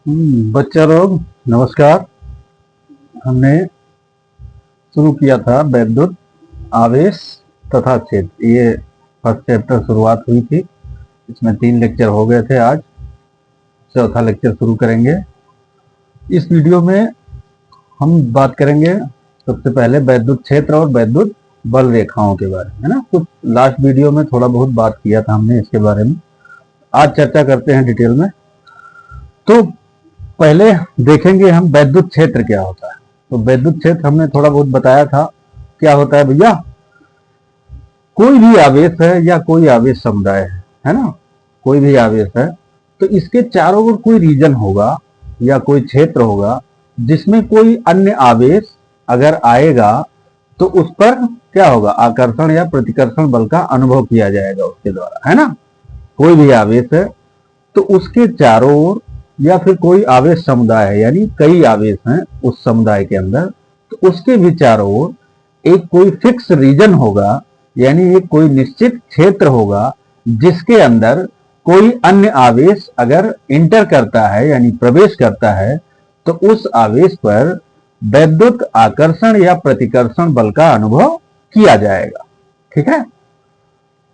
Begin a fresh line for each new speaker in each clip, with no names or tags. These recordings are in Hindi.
बच्चा लोग नमस्कार। हमने शुरू किया था वैद्युत आवेश तथा क्षेत्र, ये फर्स्ट चैप्टर शुरुआत हुई थी। इसमें 3 लेक्चर हो गए थे। आज चौथा लेक्चर शुरू करेंगे। इस वीडियो में हम बात करेंगे सबसे पहले वैद्युत क्षेत्र और वैद्युत बल रेखाओं के बारे में, है ना। कुछ लास्ट वीडियो में थोड़ा बहुत बात किया था हमने इसके बारे में। आज चर्चा करते हैं डिटेल में। तो पहले देखेंगे हम वैद्युत क्षेत्र क्या होता है। तो वैद्युत क्षेत्र हमने थोड़ा बहुत बताया था। क्या होता है भैया? कोई भी आवेश है या कोई आवेश समुदाय है ना, कोई भी आवेश है तो इसके चारों ओर कोई रीजन होगा या कोई क्षेत्र होगा जिसमें कोई अन्य आवेश अगर आएगा तो उस पर क्या होगा, आकर्षण या प्रतिकर्षण बल का अनुभव किया जाएगा उसके द्वारा, है ना। कोई भी आवेश है तो उसके चारों ओर, या फिर कोई आवेश समुदाय है यानी कई आवेश हैं उस समुदाय के अंदर, तो उसके भी चारों ओर एक कोई फिक्स रीजन होगा, यानी एक कोई निश्चित क्षेत्र होगा जिसके अंदर कोई अन्य आवेश अगर इंटर करता है यानी प्रवेश करता है तो उस आवेश पर वैद्युत आकर्षण या प्रतिकर्षण बल का अनुभव किया जाएगा। ठीक है।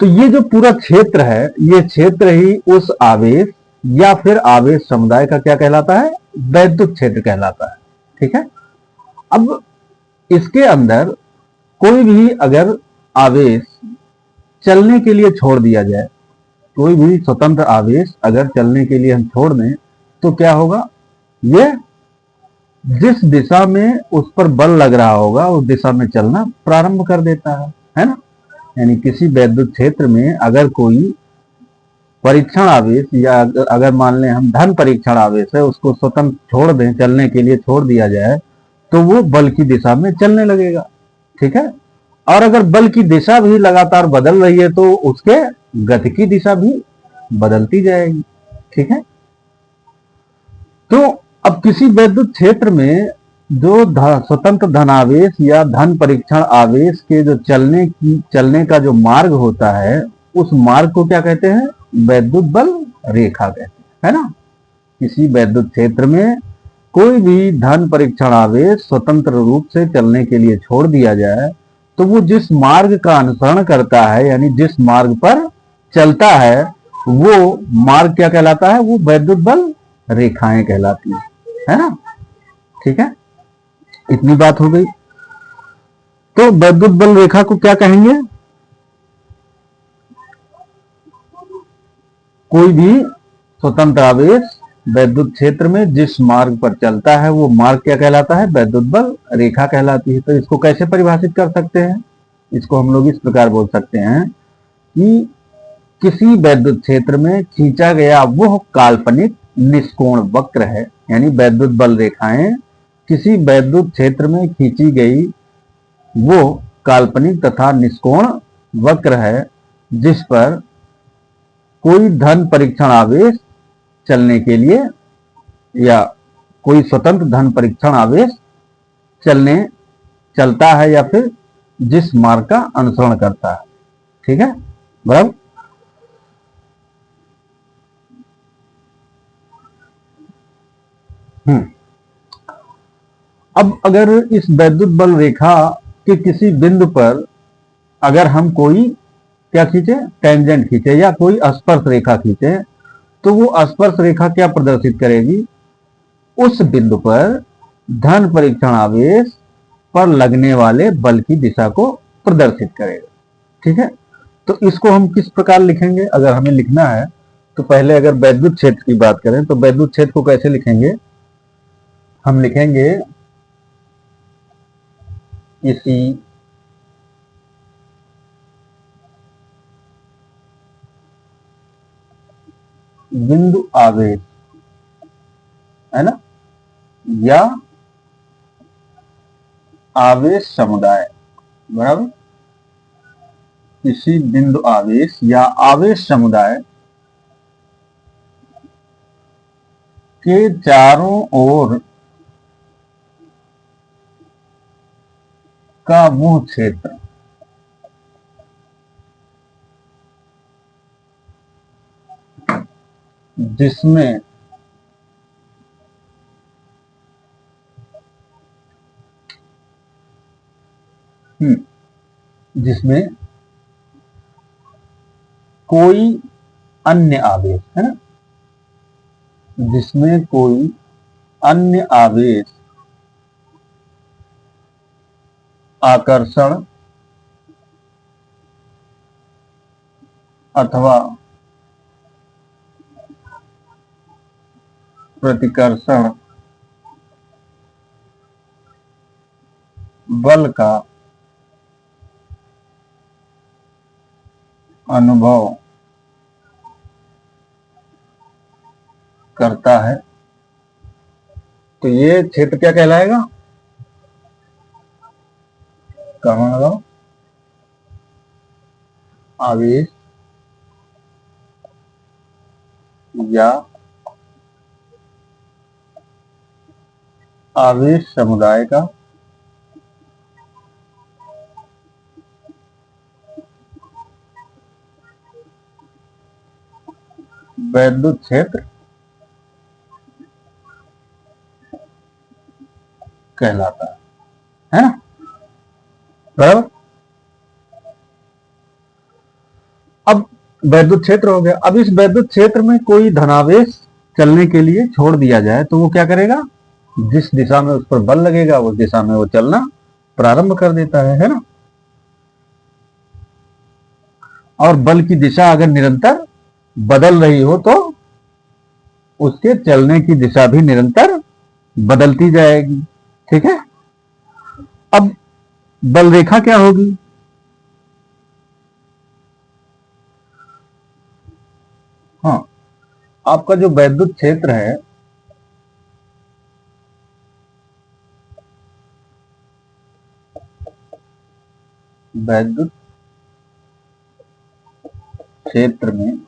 तो ये जो पूरा क्षेत्र है, ये क्षेत्र ही उस आवेश या फिर आवेश समुदाय का क्या कहलाता है? वैद्युत क्षेत्र कहलाता है। ठीक है। अब इसके अंदर कोई भी अगर आवेश चलने के लिए छोड़ दिया जाए, कोई भी स्वतंत्र आवेश अगर चलने के लिए हम छोड़ दें तो क्या होगा, ये जिस दिशा में उस पर बल लग रहा होगा उस दिशा में चलना प्रारंभ कर देता है ना। यानी किसी वैद्युत क्षेत्र में अगर कोई परीक्षण आवेश या अगर मान लें हम धन परीक्षण आवेश है, उसको स्वतंत्र छोड़ दें, चलने के लिए छोड़ दिया जाए तो वो बल की दिशा में चलने लगेगा। ठीक है। और अगर बल की दिशा भी लगातार बदल रही है तो उसके गति की दिशा भी बदलती जाएगी। ठीक है। तो अब किसी वैद्युत क्षेत्र में जो स्वतंत्र धनावेश या धन परीक्षण आवेश के जो चलने का जो मार्ग होता है, उस मार्ग को क्या कहते हैं? वैद्युत बल रेखा कहते हैं, है ना। किसी वैद्युत क्षेत्र में कोई भी धन परीक्षण आवेश स्वतंत्र रूप से चलने के लिए छोड़ दिया जाए तो वो जिस मार्ग का अनुसरण करता है यानी जिस मार्ग पर चलता है वो मार्ग क्या कहलाता है? वो वैद्युत बल रेखाएं कहलाती है ना। ठीक है। इतनी बात हो गई। तो वैद्युत बल रेखा को क्या कहेंगे? कोई भी स्वतंत्र आवेश वैद्युत क्षेत्र में जिस मार्ग पर चलता है वो मार्ग क्या कहलाता है? वैद्युत बल रेखा कहलाती है। तो इसको कैसे परिभाषित कर सकते हैं? इसको हम लोग इस प्रकार बोल सकते हैं कि किसी वैद्युत क्षेत्र में खींचा गया वह काल्पनिक निष्कोण वक्र है, यानी वैद्युत बल रेखाएं किसी वैद्युत क्षेत्र में खींची गई वो काल्पनिक तथा निष्कोण वक्र है जिस पर कोई धन परीक्षण आवेश चलने के लिए या कोई स्वतंत्र धन परीक्षण आवेश चलता है या फिर जिस मार्ग का अनुसरण करता है। ठीक है, बराबर। अब अगर इस वैद्युत बल रेखा के किसी बिंदु पर अगर हम कोई क्या खींचे, टेंजेंट खींचे या कोई स्पर्श रेखा खींचे तो वो स्पर्श रेखा क्या प्रदर्शित करेगी? उस बिंदु पर धन परीक्षण आवेश पर लगने वाले बल की दिशा को प्रदर्शित करेगा। ठीक है। तो इसको हम किस प्रकार लिखेंगे? अगर हमें लिखना है तो पहले अगर वैद्युत क्षेत्र की बात करें तो वैद्युत क्षेत्र को कैसे लिखेंगे? हम लिखेंगे किसी बिंदु आवेश, है ना, या आवेश समुदाय, बराबर। किसी बिंदु आवेश या आवेश समुदाय के चारों ओर का वह क्षेत्र जिसमें जिसमें कोई अन्य आवेश है ना, जिसमें कोई अन्य आवेश आकर्षण अथवा प्रतिकर्षण बल का अनुभव करता है, तो ये क्षेत्र क्या कहलाएगा? कहाँ लगाओ? आवेश या आवेश समुदाय का वैद्युत क्षेत्र कहलाता है ना, बराबर। अब वैद्युत क्षेत्र हो गया। अब इस वैद्युत क्षेत्र में कोई धनावेश चलने के लिए छोड़ दिया जाए तो वो क्या करेगा? जिस दिशा में उस पर बल लगेगा उस दिशा में वो चलना प्रारंभ कर देता है ना। और बल की दिशा अगर निरंतर बदल रही हो तो उसके चलने की दिशा भी निरंतर बदलती जाएगी। ठीक है। अब बल रेखा क्या होगी? हाँ, आपका जो वैद्युत क्षेत्र है वैद्युत क्षेत्र में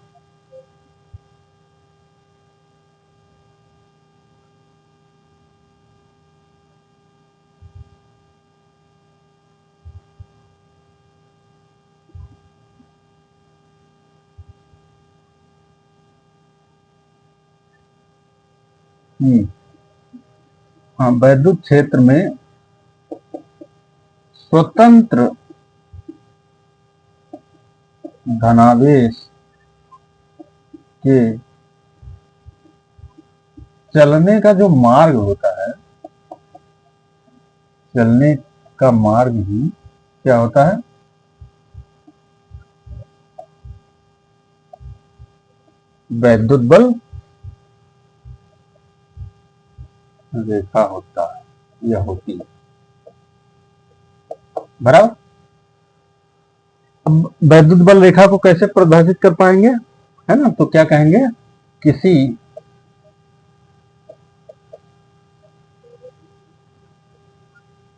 हाँ, वैद्युत क्षेत्र में स्वतंत्र धनावेश के चलने का जो मार्ग होता है, चलने का मार्ग ही क्या होता है? वैद्युत बल रेखा होता है या होती है, बराबर। अब वैद्युत बल रेखा को कैसे परिभाषित कर पाएंगे, है ना? तो क्या कहेंगे? किसी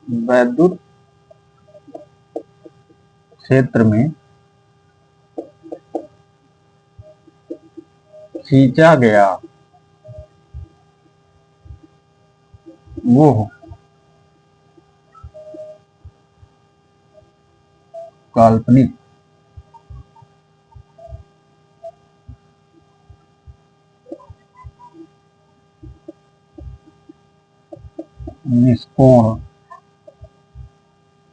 वैद्युत क्षेत्र में खींचा गया वो काल्पनिक निष्कोण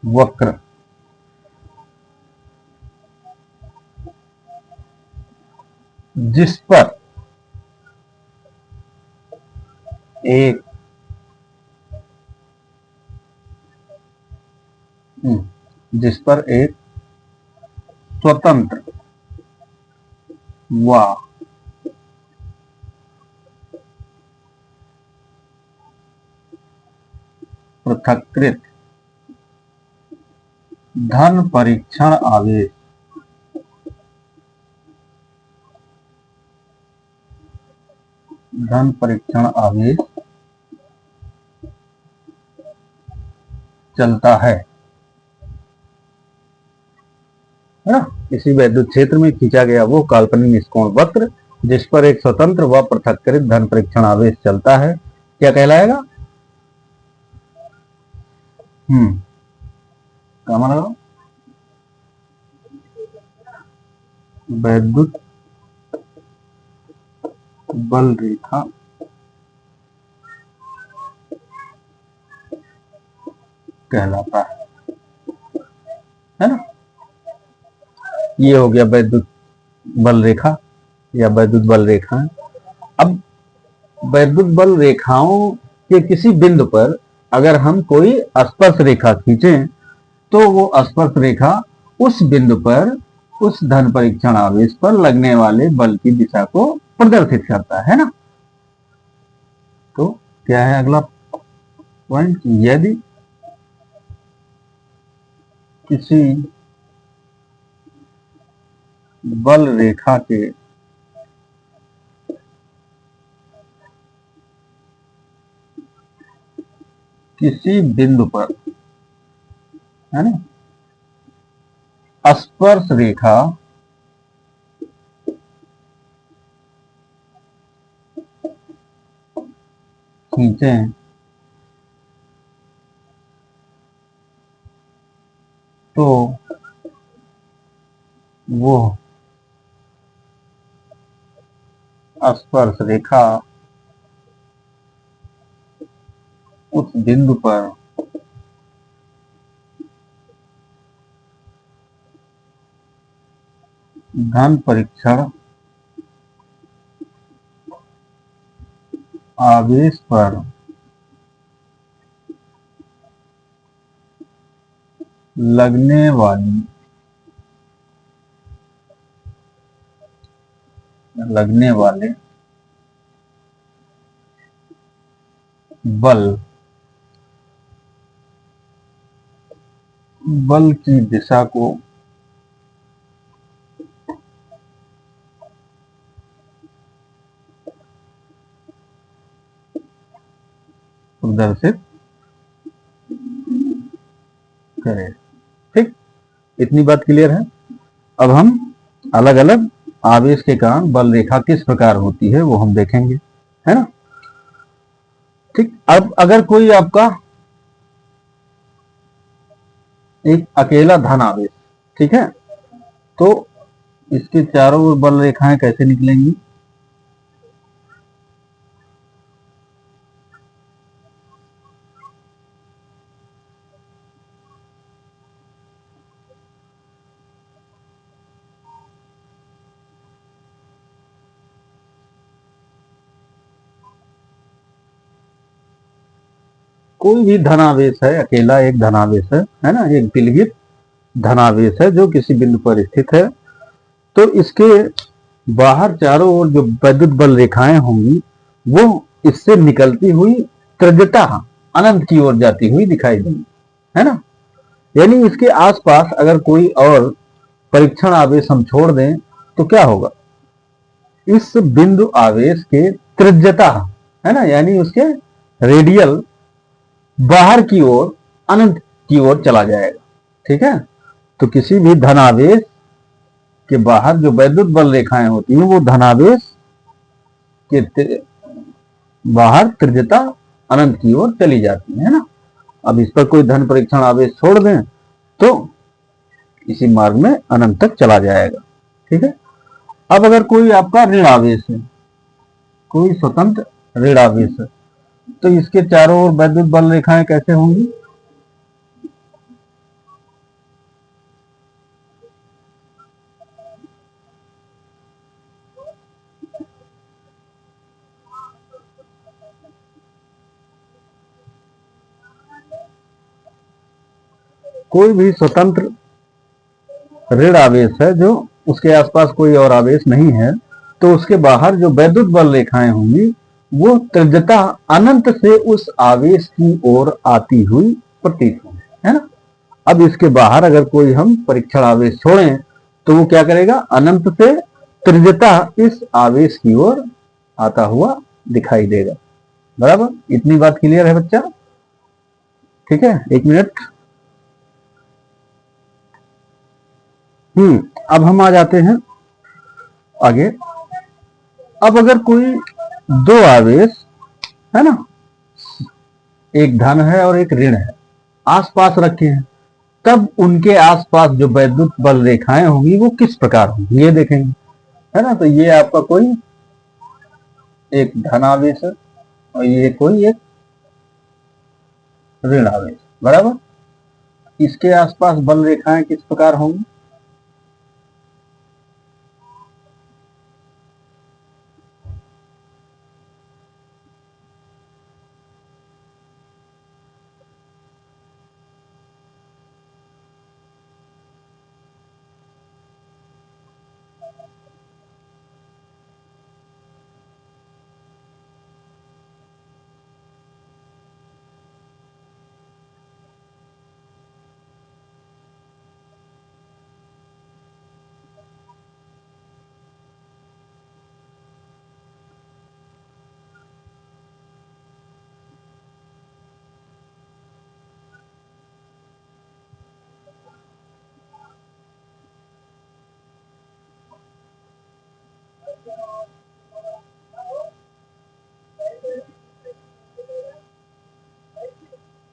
वक्र जिस पर एक जिस पर एक स्वतंत्र व पृथक्कृत धन परीक्षण आवेश चलता है ना। इसी वैद्युत क्षेत्र में खींचा गया वो काल्पनिक निष्कोण वक्र जिस पर एक स्वतंत्र व पृथक्कृत धन परीक्षण आवेश चलता है, क्या कहलाएगा? क्या माना? वैद्युत बल रेखा कहलाता है। है ना। ये हो गया वैद्युत बल रेखा या वैद्युत बल रेखा। अब वैद्युत बल रेखाओं के किसी बिंदु पर अगर हम कोई स्पर्श रेखा खींचें तो वो स्पर्श रेखा उस बिंदु पर उस धन परीक्षण आवेश पर लगने वाले बल की दिशा को प्रदर्शित करता है ना। तो क्या है अगला पॉइंट, यदि किसी बल रेखा के किसी बिंदु पर, है ना, स्पर्श रेखा खींचें तो वो स्पर्श रेखा उस बिंदु पर धन परीक्षण आवेश पर लगने वाले बल की दिशा को प्रदर्शित करे। ठीक, इतनी बात क्लियर है। अब हम अलग अलग आवेश के कारण बल रेखा किस प्रकार होती है वो हम देखेंगे, है ना। ठीक, अब अगर कोई आपका एक अकेला धन आवेश, ठीक है, तो इसके चारों ओर बल रेखाएं कैसे निकलेंगी। कोई भी धनावेश है, अकेला एक धनावेश है ना, एक पिलगित धनावेश है जो किसी बिंदु पर स्थित है, तो इसके बाहर चारों ओर जो वैद्युत बल रेखाएं होंगी वो इससे निकलती हुई त्रिज्यता अनंत की ओर जाती हुई दिखाई देंगी, है ना। यानी इसके आसपास अगर कोई और परीक्षण आवेश हम छोड़ दें तो क्या होगा, इस बिंदु आवेश के त्रिज्यता, है ना, यानी उसके रेडियल बाहर की ओर अनंत की ओर चला जाएगा। ठीक है, तो किसी भी धनावेश के बाहर जो वैद्युत बल रेखाएं होती हैं वो धनावेश के बाहर त्रिज्यता अनंत की ओर चली जाती है ना। अब इस पर कोई धन परीक्षण आवेश छोड़ दें तो इसी मार्ग में अनंत तक चला जाएगा। ठीक है, अब अगर कोई आपका ऋण आवेश है, कोई स्वतंत्र ऋण आवेश है, तो इसके चारों ओर वैद्युत बल रेखाएं कैसे होंगी। कोई भी स्वतंत्र ऋण आवेश है जो उसके आसपास कोई और आवेश नहीं है, तो उसके बाहर जो वैद्युत बल रेखाएं होंगी वो त्रिज्यता अनंत से उस आवेश की ओर आती हुई प्रतीत होंगी, है ना। अब इसके बाहर अगर कोई हम परीक्षण आवेश छोड़ें तो वो क्या करेगा, अनंत से त्रिज्यता इस आवेश की ओर आता हुआ दिखाई देगा। बराबर, इतनी बात क्लियर है बच्चा। ठीक है, एक मिनट। अब हम आ जाते हैं आगे। अब अगर कोई दो आवेश, है ना, एक धन है और एक ऋण है, आसपास रखे हैं, तब उनके आसपास जो वैद्युत बल रेखाएं होंगी वो किस प्रकार होंगी ये देखेंगे, है ना। तो ये आपका कोई एक धन आवेश है और ये कोई एक ऋण आवेश, बराबर। इसके आसपास बल रेखाएं किस प्रकार होंगी?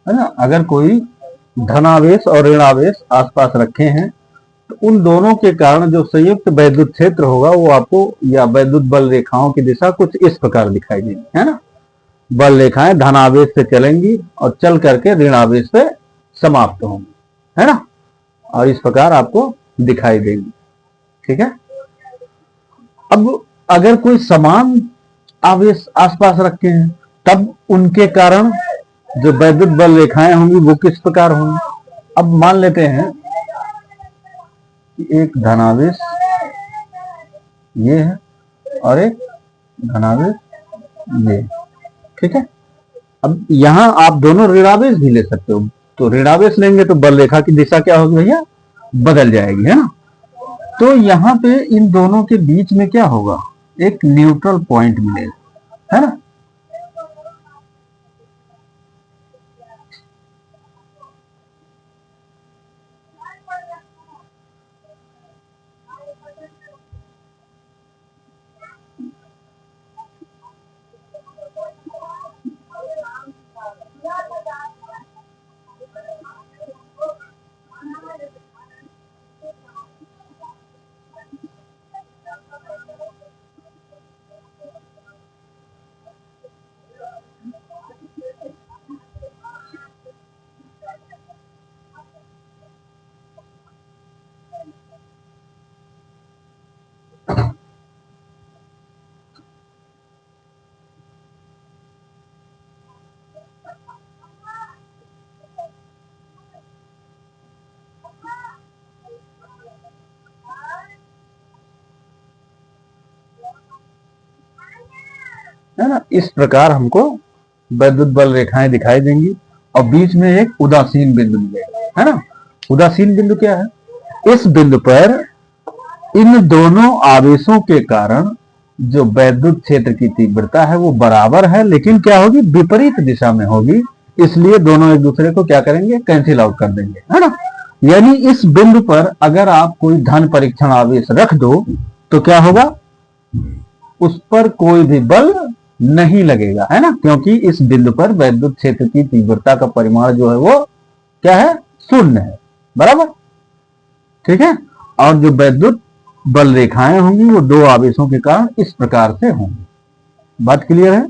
है ना, अगर कोई धनावेश और ऋणावेश आसपास रखे हैं तो उन दोनों के कारण जो संयुक्त वैद्युत क्षेत्र होगा वो आपको, या वैद्युत बल रेखाओं की दिशा कुछ इस प्रकार दिखाई देगी, है ना। बल रेखाएं धनावेश से चलेंगी और चल करके ऋणावेश से समाप्त होंगी, है ना, और इस प्रकार आपको दिखाई देगी। ठीक है। अब अगर कोई समान आवेश आसपास रखे हैं तब उनके कारण जो वैद्युत बल रेखाएं होंगी वो किस प्रकार होंगी? अब मान लेते हैं कि एक धनावेश ये है और एक धनावेश ये, ठीक है। अब यहां आप दोनों ऋणावेश भी ले सकते हो, तो ऋणावेश लेंगे तो बल रेखा की दिशा क्या होगी भैया? बदल जाएगी, है ना। तो यहां पे इन दोनों के बीच में क्या होगा? एक न्यूट्रल पॉइंट मिलेगा, है ना। है ना, इस प्रकार हमको वैद्युत बल रेखाएं दिखाई देंगी और बीच में एक उदासीन बिंदु मिलेगा, है ना। उदासीन बिंदु क्या है? इस बिंदु पर इन दोनों आवेशों के कारण जो वैद्युत क्षेत्र की तीव्रता है वो बराबर है, लेकिन क्या होगी? विपरीत दिशा में होगी। इसलिए दोनों एक दूसरे को क्या करेंगे? कैंसिल आउट कर देंगे, है ना। यानी इस बिंदु पर अगर आप कोई धन परीक्षण आवेश रख दो तो क्या होगा? उस पर कोई भी बल नहीं लगेगा, है ना, क्योंकि इस बिंदु पर वैद्युत क्षेत्र की तीव्रता का परिमाण जो है वो क्या है? शून्य है, बराबर। ठीक है। और जो वैद्युत बल रेखाएं होंगी वो दो आवेशों के कारण इस प्रकार से होंगी। बात क्लियर है?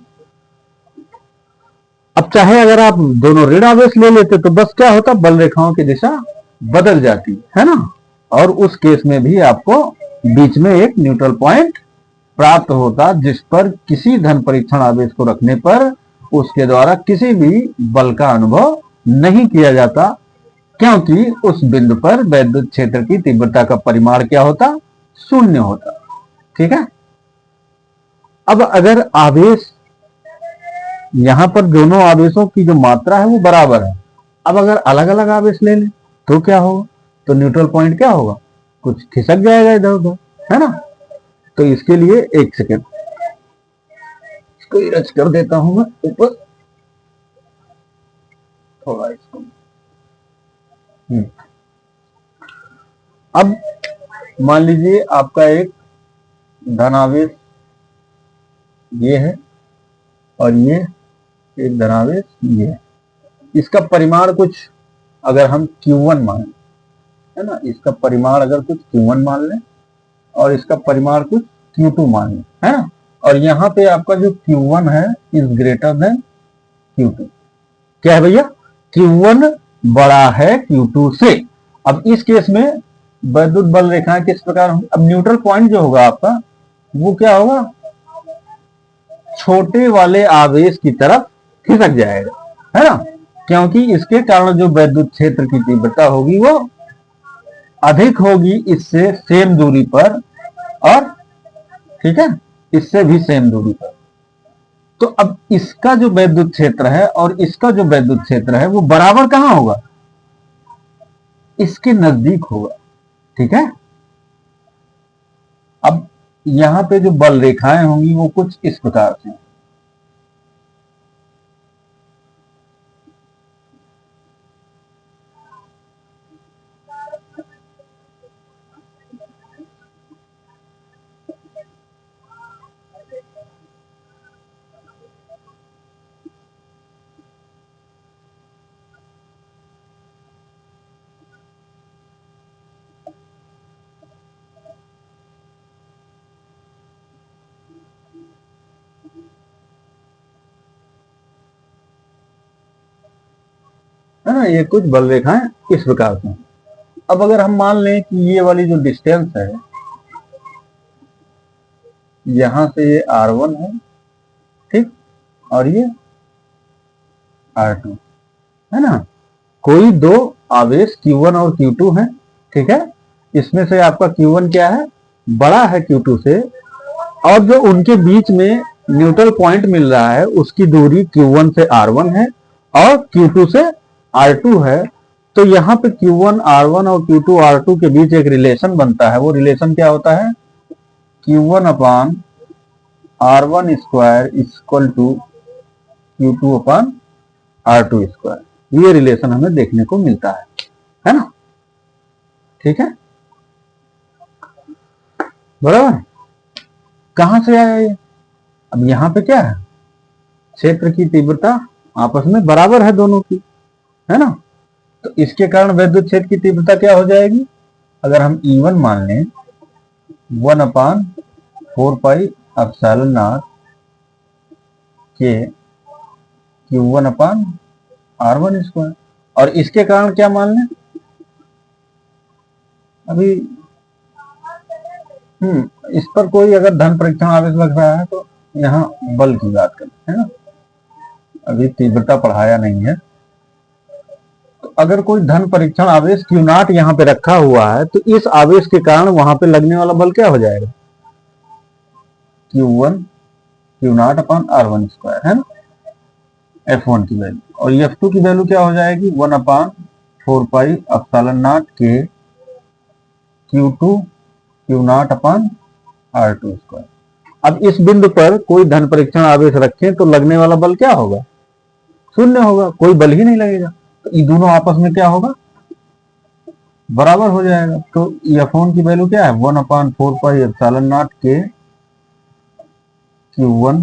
अब चाहे अगर आप दोनों ऋण आवेश ले लेते तो बस क्या होता? बल रेखाओं की दिशा बदल जाती है ना, और उस केस में भी आपको बीच में एक न्यूट्रल पॉइंट प्राप्त होता जिस पर किसी धन परीक्षण आवेश को रखने पर उसके द्वारा किसी भी बल का अनुभव नहीं किया जाता, क्योंकि उस बिंदु पर वैद्युत क्षेत्र की तीव्रता का परिमाण क्या होता? शून्य होता। ठीक है। अब अगर आवेश, यहां पर दोनों आवेशों की जो मात्रा है वो बराबर है, अब अगर अलग अलग आवेश ले लें तो क्या होगा? तो न्यूट्रल पॉइंट क्या होगा? कुछ खिसक जाएगा इधर उधर, है ना। तो इसके लिए एक सेकेंड इसको रच कर देता हूं मैं ऊपर थोड़ा इसको। अब मान लीजिए आपका एक धनावेश ये है और ये एक धनावेश ये है। इसका परिमाण कुछ अगर हम Q1 मान लें, है ना, इसका परिमाण अगर कुछ Q1 मान लें और इसका परिमाण कुछ Q2 मान लें, है ना, और यहां पे आपका जो Q1 है इज ग्रेटर देन Q2। क्या है भैया? Q1 बड़ा है Q2 से। अब इस केस में वैद्युत बल रेखाएं किस प्रकार होंगी? अब न्यूट्रल पॉइंट जो होगा आपका वो क्या होगा? छोटे वाले आवेश की तरफ खिसक जाएगा, है ना, क्योंकि इसके कारण जो वैद्युत क्षेत्र की तीव्रता होगी वो अधिक होगी इससे सेम दूरी पर, और ठीक है, इससे भी सेम दूरी पर। तो अब इसका जो वैद्युत क्षेत्र है और इसका जो वैद्युत क्षेत्र है वो बराबर कहां होगा? इसके नजदीक होगा, ठीक है। अब यहां पे जो बल रेखाएं होंगी वो कुछ इस प्रकार से, है ना, ये कुछ बल रेखाएं इस प्रकार से। अब अगर हम मान लें कि ये वाली जो डिस्टेंस है यहां से ये R1 है, ठीक, और ये R2 है ना, कोई दो आवेश Q1 और Q2 है, ठीक है। इसमें से आपका Q1 क्या है? बड़ा है Q2 से, और जो उनके बीच में न्यूट्रल पॉइंट मिल रहा है उसकी दूरी Q1 से R1 है और Q2 से R2 है। तो यहाँ पे Q1 R1 और Q2 R2 के बीच एक रिलेशन बनता है। वो रिलेशन क्या होता है? Q1 upon R1 square equal to Q2 upon R2 square. ये रिलेशन हमें देखने को मिलता है ना, ठीक है, बराबर। कहां से आया ये? अब यहां पे क्या है? क्षेत्र की तीव्रता आपस में बराबर है दोनों की, है ना, तो इसके कारण वैद्युत क्षेत्र की तीव्रता क्या हो जाएगी? अगर हम E1 मान लें 1/4πε0 के Q1 अपान R1 स्क्वायर, और इसके कारण क्या मान लें? अभी इस पर कोई अगर धन परीक्षण आवेश लग रहा है तो यहाँ बल की बात करते हैं ना, अभी तीव्रता पढ़ाया नहीं है। तो अगर कोई धन परीक्षण आवेश Q0 यहाँ पे रखा हुआ है तो इस आवेश के कारण वहां पे लगने वाला बल क्या हो जाएगा? Q1 Q0 अपान R1 स्क्वायर, है ना, F1 की वैल्यू, और F2 की वैल्यू क्या हो जाएगी? 1/4πε0 के Q2 Q0 अपान R2 स्क्वायर। अब इस बिंदु पर कोई धन परीक्षण आवेश रखें तो लगने वाला बल क्या होगा? शून्य होगा, कोई बल ही नहीं लगेगा। तो ये दोनों आपस में क्या होगा? बराबर हो जाएगा। तो F1 की वैल्यू क्या है? 1/4πε0 के Q1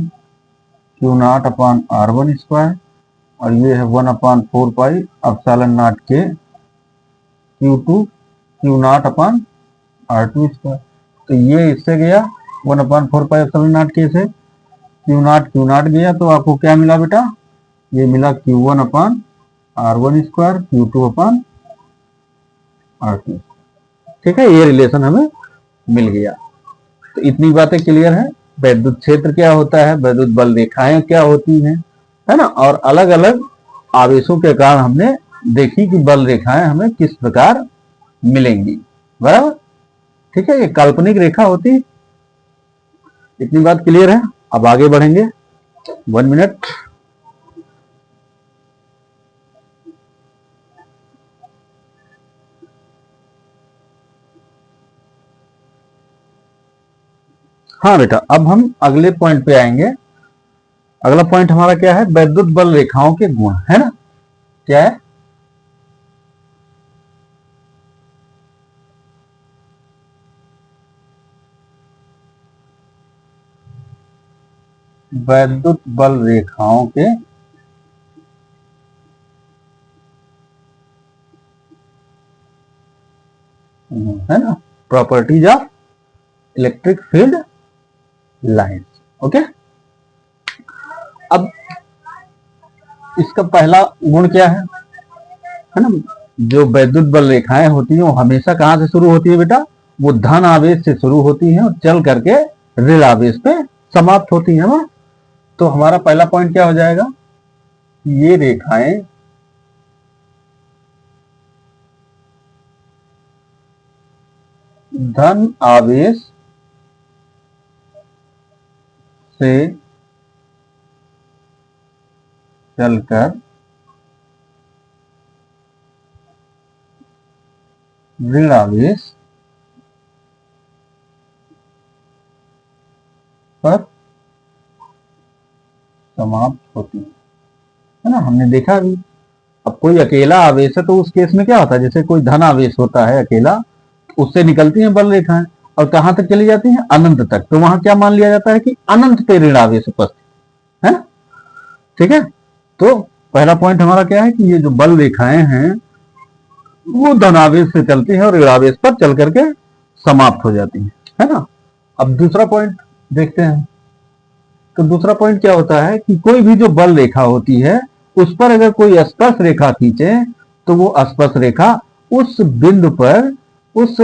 Q0 अपान R1 स्क्वायर, और ये है 1/4πε0 के Q2 Q0 अपान R2 स्क्वायर। तो ये इससे गया 1/4πε0 के से Q0 गया, तो आपको क्या मिला बेटा? ये मिला Q1 upon R1 square Q2 upon R2, ठीक है, ये रिलेशन हमें मिल गया। तो इतनी बातें क्लियर है। वैद्युत क्षेत्र क्या होता है, वैद्युत बल रेखाएं क्या होती हैं, है ना, और अलग अलग आवेशों के कारण हमने देखी कि बल रेखाएं हमें किस प्रकार मिलेंगी, बराबर, ठीक है। ये काल्पनिक रेखा होती है। इतनी बात क्लियर है। अब आगे बढ़ेंगे। 1 मिनट। हाँ बेटा, अब हम अगले पॉइंट पे आएंगे। अगला पॉइंट हमारा क्या है? वैद्युत बल रेखाओं के गुण, है ना, क्या है? वैद्युत बल रेखाओं के है ना, properties of electric field lines. Okay, अब इसका पहला गुण क्या है? है ना। जो वैद्युत बल रेखाएं होती हैं वो हमेशा कहां से शुरू होती है बेटा, वो धन आवेश से शुरू होती हैं और चल करके ऋण आवेश पे समाप्त होती है ना। तो हमारा पहला पॉइंट क्या हो जाएगा, ये रेखाएं धन आवेश से चलकर ऋण आवेश पर समाप्त होती है ना। हमने देखा भी, अब कोई अकेला आवेश है तो उस केस में क्या होता है, जैसे कोई धन आवेश होता है अकेला, उससे निकलती हैं बल रेखाएं और कहां तक चली जाती हैं, अनंत तक। तो वहां क्या मान लिया जाता है कि अनंत पे ऋण आवेश उपस्थित है ना। ठीक है, तो पहला पॉइंट हमारा क्या है कि ये जो बल रेखाएं हैं वो धनावेश से चलती हैं और ऋणावेश पर चल करके समाप्त हो जाती है ना। अब दूसरा पॉइंट देखते हैं। तो दूसरा पॉइंट क्या होता है कि कोई भी जो बल रेखा होती है उस पर अगर कोई स्पर्श रेखा खींचे तो वो स्पर्श रेखा उस बिंदु पर उस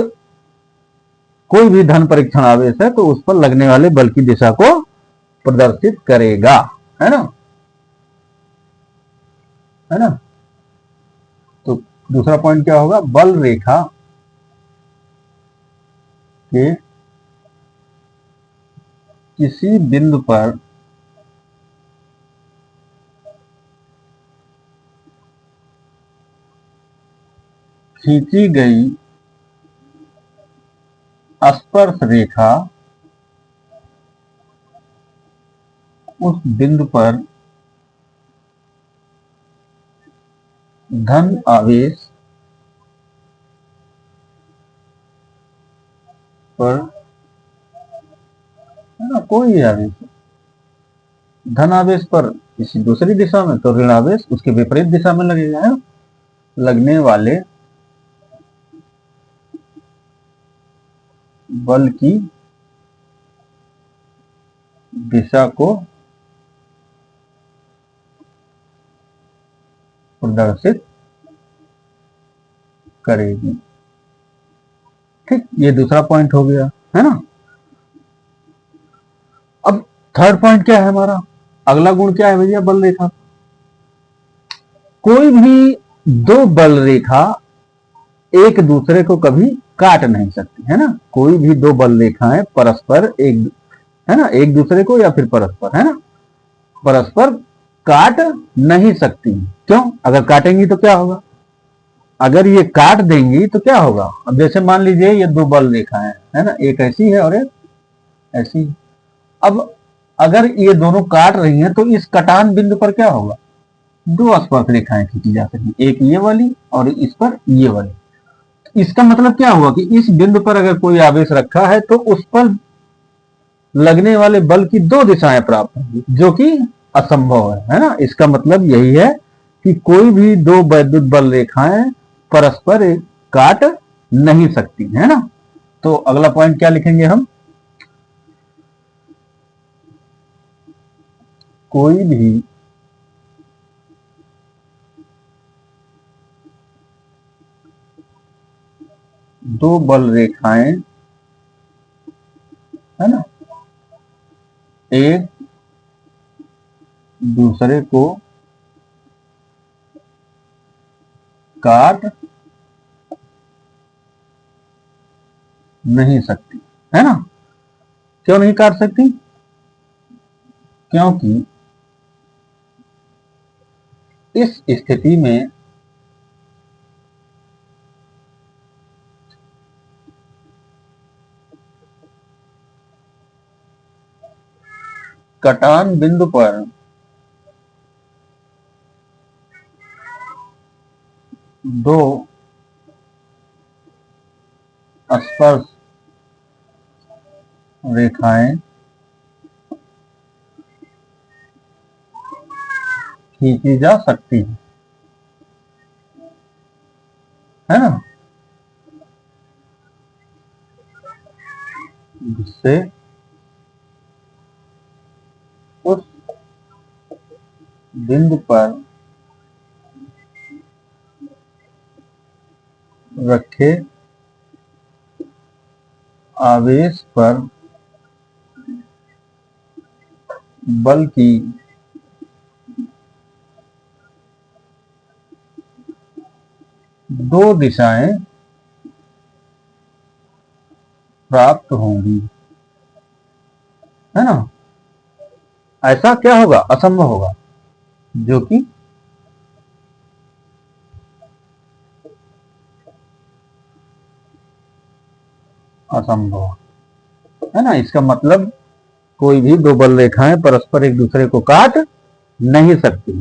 कोई भी धन परीक्षण आवेश है तो उस पर लगने वाले बल की दिशा को प्रदर्शित करेगा, है ना, है ना। तो दूसरा पॉइंट क्या होगा, बल रेखा के किसी बिंदु पर खींची गई स्पर्श रेखा उस बिंदु पर धन आवेश पर, है ना, कोई भी आवेश, धन आवेश पर किसी दूसरी दिशा में तो ऋण आवेश उसके विपरीत दिशा में लगेगा, है। लगने वाले बल की दिशा को प्रदर्शित करेगी। ठीक, ये दूसरा पॉइंट हो गया, है ना। अब थर्ड पॉइंट क्या है हमारा, अगला गुण क्या है भैया बल रेखा, कोई भी दो बल रेखा एक दूसरे को कभी काट नहीं सकती, है ना। कोई भी दो बल रेखाएं परस्पर एक, है ना, एक दूसरे को या फिर परस्पर, है ना, परस्पर काट नहीं सकती। क्यों, अगर काटेंगी तो क्या होगा, अगर ये काट देंगी तो क्या होगा, अब जैसे मान लीजिए ये दो बल रेखाएं है ना, एक ऐसी है और एक ऐसी। अब अगर ये दोनों काट रही हैं तो इस कटान बिंदु पर क्या होगा, दो स्पर्श रेखाएं खींची जा सकेंगी, एक ये वाली और इस पर ये वाली। इसका मतलब क्या हुआ कि इस बिंदु पर अगर कोई आवेश रखा है तो उस पर लगने वाले बल की दो दिशाएं प्राप्त होंगी, जो कि असंभव है ना। इसका मतलब यही है कि कोई भी दो वैद्युत बल रेखाएं परस्पर काट नहीं सकती, है ना। तो अगला पॉइंट क्या लिखेंगे हम, कोई भी दो बल रेखाएं, है ना, एक दूसरे को काट नहीं सकती, है ना। क्यों नहीं काट सकती, क्योंकि इस स्थिति में कटान बिंदु पर दो स्पर्श रेखाएं खींची जा सकती है ना, जिससे उस बिंदु पर रखे आवेश पर बल की दो दिशाएं प्राप्त होंगी, है ना। ऐसा क्या होगा? असंभव होगा, जो कि असंभव है ना। इसका मतलब कोई भी दो बल रेखाएं परस्पर एक दूसरे को काट नहीं सकती,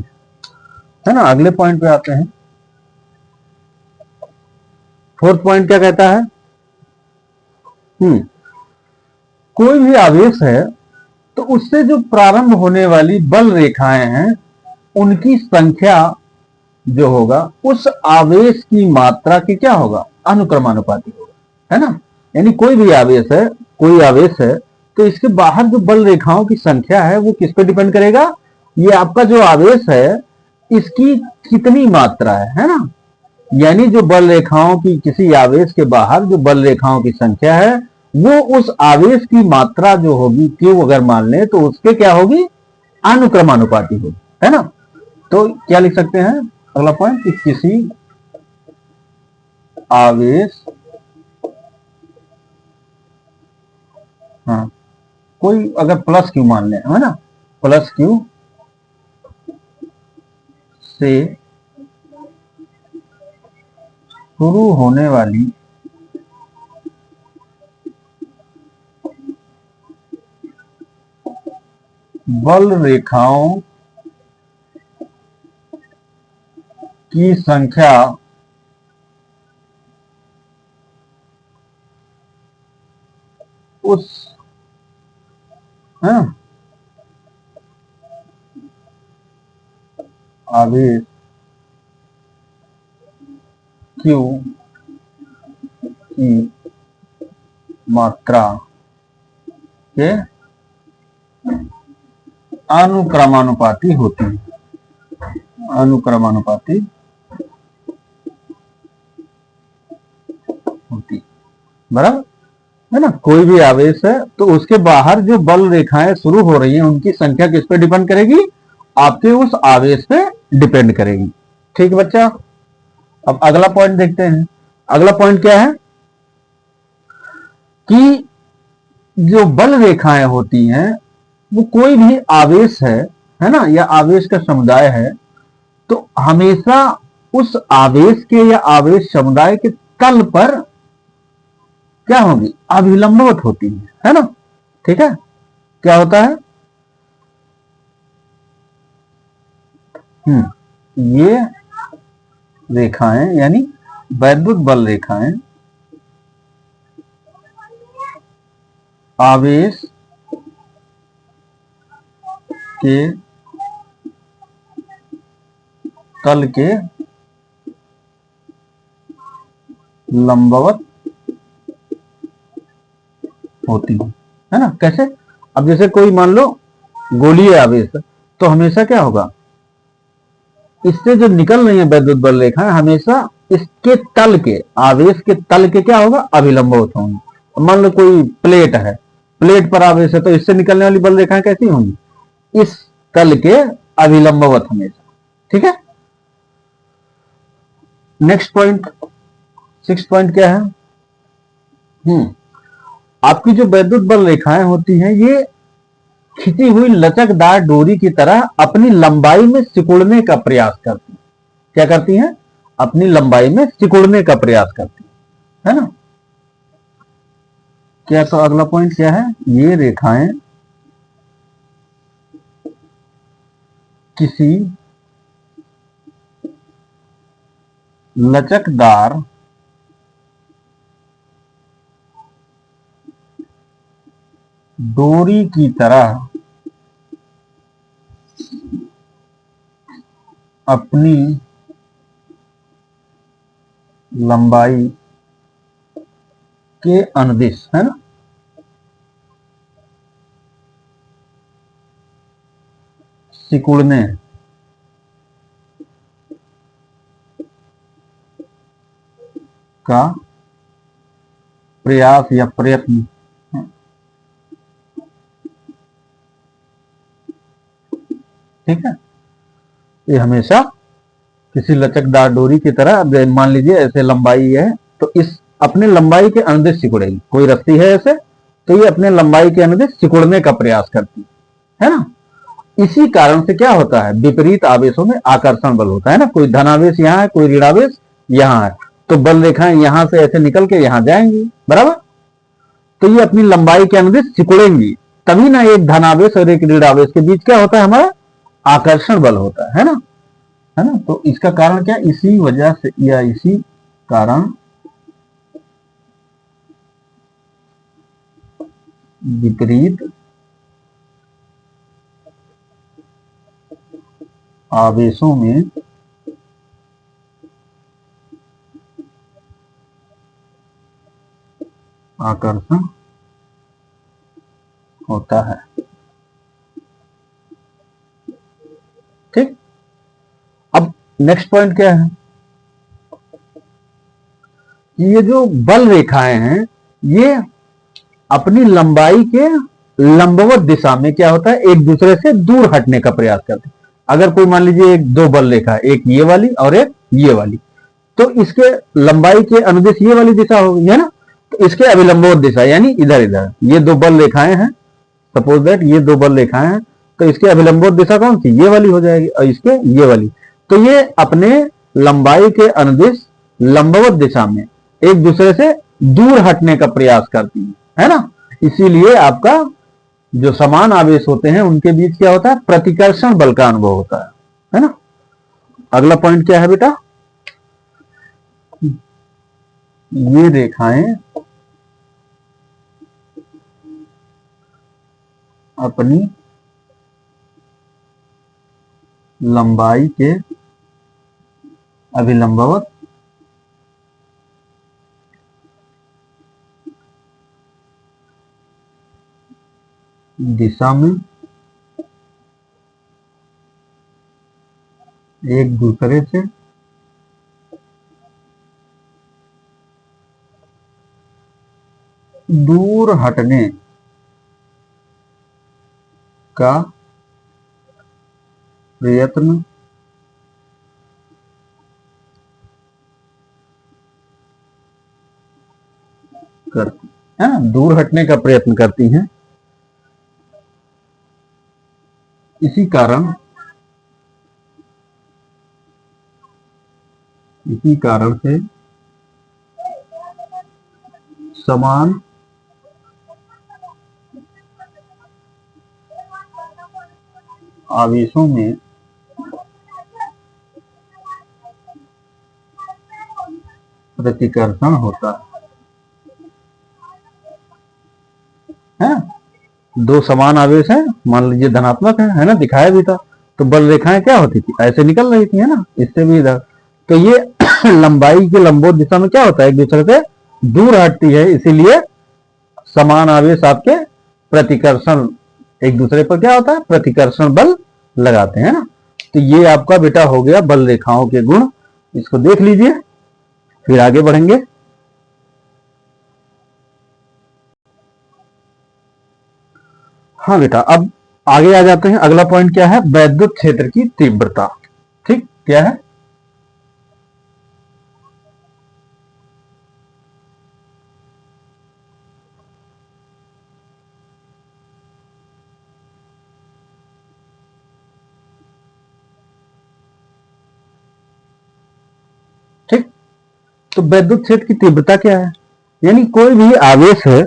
है ना। अगले पॉइंट पे आते हैं। फोर्थ पॉइंट क्या कहता है? कोई भी आवेश है तो उससे जो प्रारंभ होने वाली बल रेखाएं हैं उनकी संख्या जो होगा उस आवेश की मात्रा की क्या होगा? अनुक्रमानुपाती होगा, है ना। यानी कोई भी आवेश है, कोई आवेश है तो इसके बाहर जो बल रेखाओं की संख्या है वो किस पे डिपेंड करेगा? ये आपका जो आवेश है इसकी कितनी मात्रा है ना। यानी जो बल रेखाओं की, किसी आवेश के बाहर जो बल रेखाओं की संख्या है वो उस आवेश की मात्रा जो होगी, क्यू अगर मान लें तो उसके क्या होगी? अनुक्रमानुपाती होगी, है ना। तो क्या लिख सकते हैं अगला पॉइंट कि किसी आवेश, हाँ, कोई अगर प्लस क्यू मान लें, है ना, प्लस क्यू से शुरू होने वाली बल रेखाओं की संख्या उस, है ना, आवेश क्यू की मात्रा के अनुक्रमानुपाती होती है, अनुक्रमानुपाती होती, बराबर, है ना। कोई भी आवेश है तो उसके बाहर जो बल रेखाएं शुरू हो रही हैं उनकी संख्या किस पे डिपेंड करेगी? आपके उस आवेश पे डिपेंड करेगी। ठीक बच्चा, अब अगला पॉइंट देखते हैं। अगला पॉइंट क्या है कि जो बल रेखाएं होती हैं वो कोई भी आवेश है ना, या आवेश का समुदाय है तो हमेशा उस आवेश के या आवेश समुदाय के तल पर क्या होगी? अभिलंबवत होती है ना। ठीक है, क्या होता है? ये रेखाएं यानी वैद्युत बल रेखाएं आवेश के तल के लंबवत होती है ना। कैसे? अब जैसे कोई मान लो गोलीय आवेश है तो हमेशा क्या होगा? इससे जो निकल रही है वैद्युत बल रेखाएं हमेशा इसके तल के, आवेश के तल के क्या होगा? अभिलंबवत होंगी। मान लो कोई प्लेट है, प्लेट पर आवेश है तो इससे निकलने वाली बल रेखाएं कैसी होंगी? इस तल के अभिलंबवत हमेशा। ठीक है, नेक्स्ट पॉइंट, सिक्स पॉइंट क्या है? आपकी जो वैद्युत बल रेखाएं होती हैं ये खिंची हुई लचकदार डोरी की तरह अपनी लंबाई में सिकुड़ने का प्रयास करती हैं। क्या करती हैं? अपनी लंबाई में सिकुड़ने का प्रयास करती है ना। क्या, तो अगला पॉइंट क्या है? ये रेखाएं किसी लचकदार डोरी की तरह अपनी लंबाई के अनुदिश, है ना, सिकुड़ने का प्रयास या प्रयत्न ठीक है, ये हमेशा किसी लचकदार डोरी की तरह, अब मान लीजिए ऐसे लंबाई है तो इस अपने लंबाई के अनुदिश सिकुड़ेगी। कोई रस्सी है ऐसे तो ये अपने लंबाई के अनुदिश सिकुड़ने का प्रयास करती है ना। इसी कारण से क्या होता है, विपरीत आवेशों में आकर्षण बल होता है ना। कोई धनावेश यहाँ है, कोई ऋणावेश यहाँ है, तो बल रेखाएं यहां से ऐसे निकल के यहां जाएंगी, बराबर। तो ये अपनी लंबाई के अनुदिश सिकुड़ेंगी, तभी ना एक धनावेश और एक ऋणावेश के बीच क्या होता है, हमारा आकर्षण बल होता है ना, है ना। तो इसका कारण क्या, इसी वजह से या इसी कारण विपरीत आवेशों में आकर्षण होता है। ठीक, अब नेक्स्ट पॉइंट क्या है, ये जो बल रेखाएं हैं ये अपनी लंबाई के लंबवत दिशा में क्या होता है, एक दूसरे से दूर हटने का प्रयास करते हैं। अगर कोई मान लीजिए एक दो बल रेखा है, एक ये वाली और एक ये वाली, तो इसके लंबाई के अनुदिश ये वाली दिशा होगी, है ना। तो इसके अभिलंबवत दिशा यानी इधर इधर ये दो बल रेखाएं हैं, सपोज दैट ये दो बल रेखाएं हैं, तो इसके अभिलंबवत दिशा कौन सी, ये वाली हो जाएगी, और इसके ये वाली। तो ये अपने लंबाई के अनुदिश लंबवत दिशा में एक दूसरे से दूर हटने का प्रयास करती है ना। इसीलिए आपका जो समान आवेश होते हैं उनके बीच क्या होता है, प्रतिकर्षण बल का अनुभव होता है ना। अगला पॉइंट क्या है बेटा, ये रेखाएं अपनी लंबाई के अभिलंबवत दिशा में एक दूसरे से दूर हटने का प्रयत्न करती है ना, दूर हटने का प्रयत्न करती हैं। इसी कारण से समान आवेशों में प्रतिकर्षण होता है। दो समान आवेश हैं, मान लीजिए धनात्मक है ना, दिखाया भी था, तो बल रेखाएं क्या होती थी, ऐसे निकल रही थी, है ना, इससे भी इधर। तो ये लंबाई के लंबवत दिशा में क्या होता है, एक दूसरे से दूर हटती है, इसीलिए समान आवेश आपके प्रतिकर्षण, एक दूसरे पर क्या होता है, प्रतिकर्षण बल लगाते हैं ना। तो ये आपका बेटा हो गया बल रेखाओं के गुण, इसको देख लीजिए, फिर आगे बढ़ेंगे। हाँ बेटा, अब आगे आ जाते हैं। अगला पॉइंट क्या है, वैद्युत क्षेत्र की तीव्रता। ठीक, क्या है, ठीक। तो वैद्युत क्षेत्र की तीव्रता क्या है, यानी कोई भी आवेश है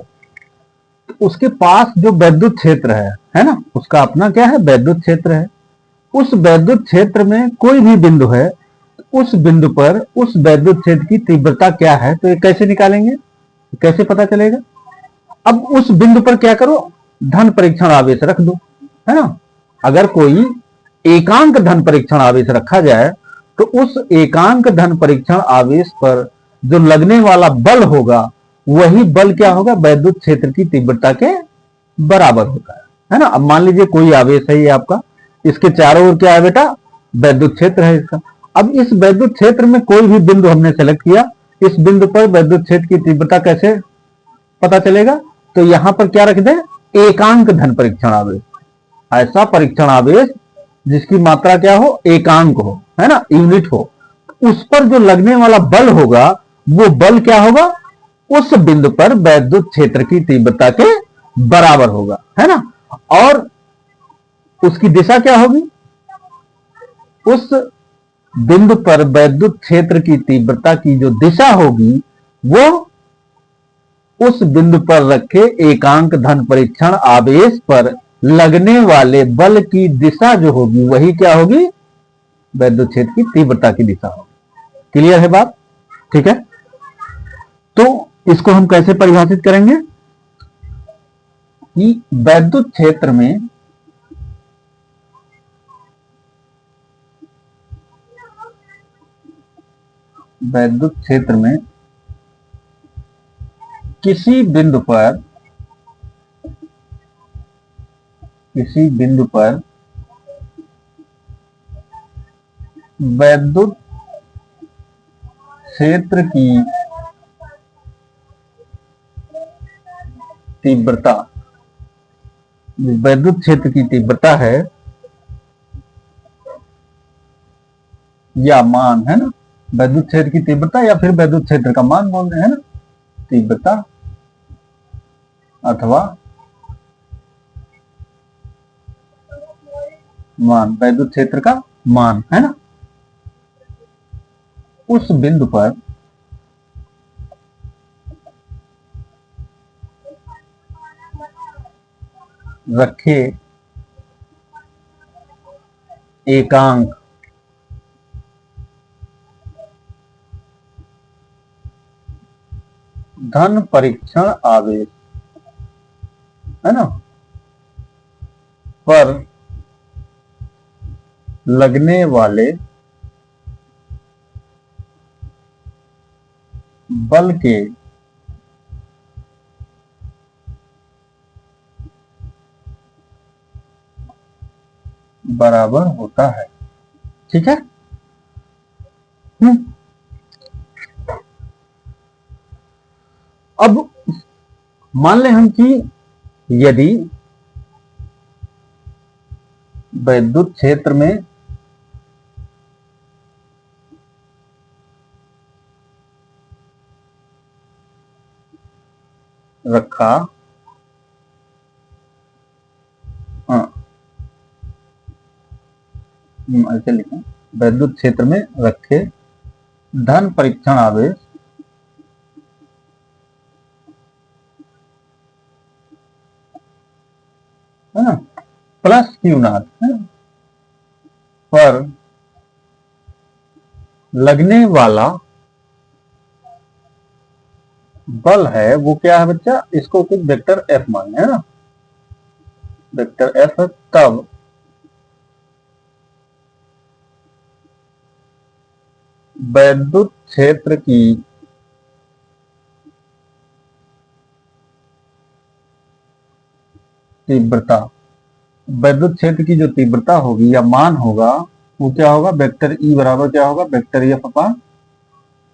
तो उसके पास जो वैद्युत क्षेत्र है ना, उसका अपना क्या है, वैद्युत क्षेत्र है। उस वैद्युत क्षेत्र में कोई भी बिंदु है, उस बिंदु पर उस वैद्युत क्षेत्र की तीव्रता क्या है, तो ये कैसे निकालेंगे, कैसे पता चलेगा। अब उस बिंदु पर क्या करो, धन परीक्षण आवेश रख दो, है ना। अगर कोई एकांक धन परीक्षण आवेश रखा जाए तो उस एकांक धन परीक्षण आवेश पर जो लगने वाला बल होगा वही बल क्या होगा, वैद्युत क्षेत्र की तीव्रता के बराबर होता है ना। अब मान लीजिए कोई आवेश है ये आपका, इसके चारों ओर क्या है बेटा, वैद्युत क्षेत्र है इसका। अब इस वैद्युत क्षेत्र में कोई भी बिंदु हमने सेलेक्ट किया, इस बिंदु पर वैद्युत क्षेत्र की तीव्रता कैसे पता चलेगा? तो यहां पर क्या रख दें, एकांक धन परीक्षण आवेश। ऐसा परीक्षण आवेश जिसकी मात्रा क्या हो, एकांक हो, है ना, यूनिट हो, उस पर जो लगने वाला बल होगा वो बल क्या होगा, उस बिंदु पर वैद्युत क्षेत्र की तीव्रता के बराबर होगा, है ना। और उसकी दिशा क्या होगी, उस बिंदु पर वैद्युत क्षेत्र की तीव्रता की जो दिशा होगी वो उस बिंदु पर रखे एकांक धन परीक्षण आवेश पर लगने वाले बल की दिशा जो होगी वही क्या होगी, वैद्युत क्षेत्र की तीव्रता की दिशा होगी। क्लियर है बात? ठीक है, तो इसको हम कैसे परिभाषित करेंगे कि वैद्युत क्षेत्र में किसी बिंदु पर वैद्युत क्षेत्र की तीव्रता, वैद्युत क्षेत्र की तीव्रता है या मान, है ना, वैद्युत क्षेत्र की तीव्रता या फिर वैद्युत क्षेत्र का मान बोल रहे हैं ना, तीव्रता अथवा मान, वैद्युत क्षेत्र का मान, है ना, उस बिंदु पर रखे एकांक धन परीक्षण आवेश, है ना, पर लगने वाले बल के बराबर होता है। ठीक है, अब मान लें हम कि यदि वैद्युत क्षेत्र में रखा ऐसे लिखें, वैद्युत क्षेत्र में रखे धन परीक्षण आवेश है ना प्लस क्यू नॉट पर लगने वाला बल है वो क्या है बच्चा, इसको कुछ वेक्टर एफ मान है ना, वेक्टर एफ, तब वैद्युत क्षेत्र की तीव्रता, वैद्युत क्षेत्र की जो तीव्रता होगी या मान होगा वो क्या होगा, वेक्टर ई बराबर क्या होगा, vector F upon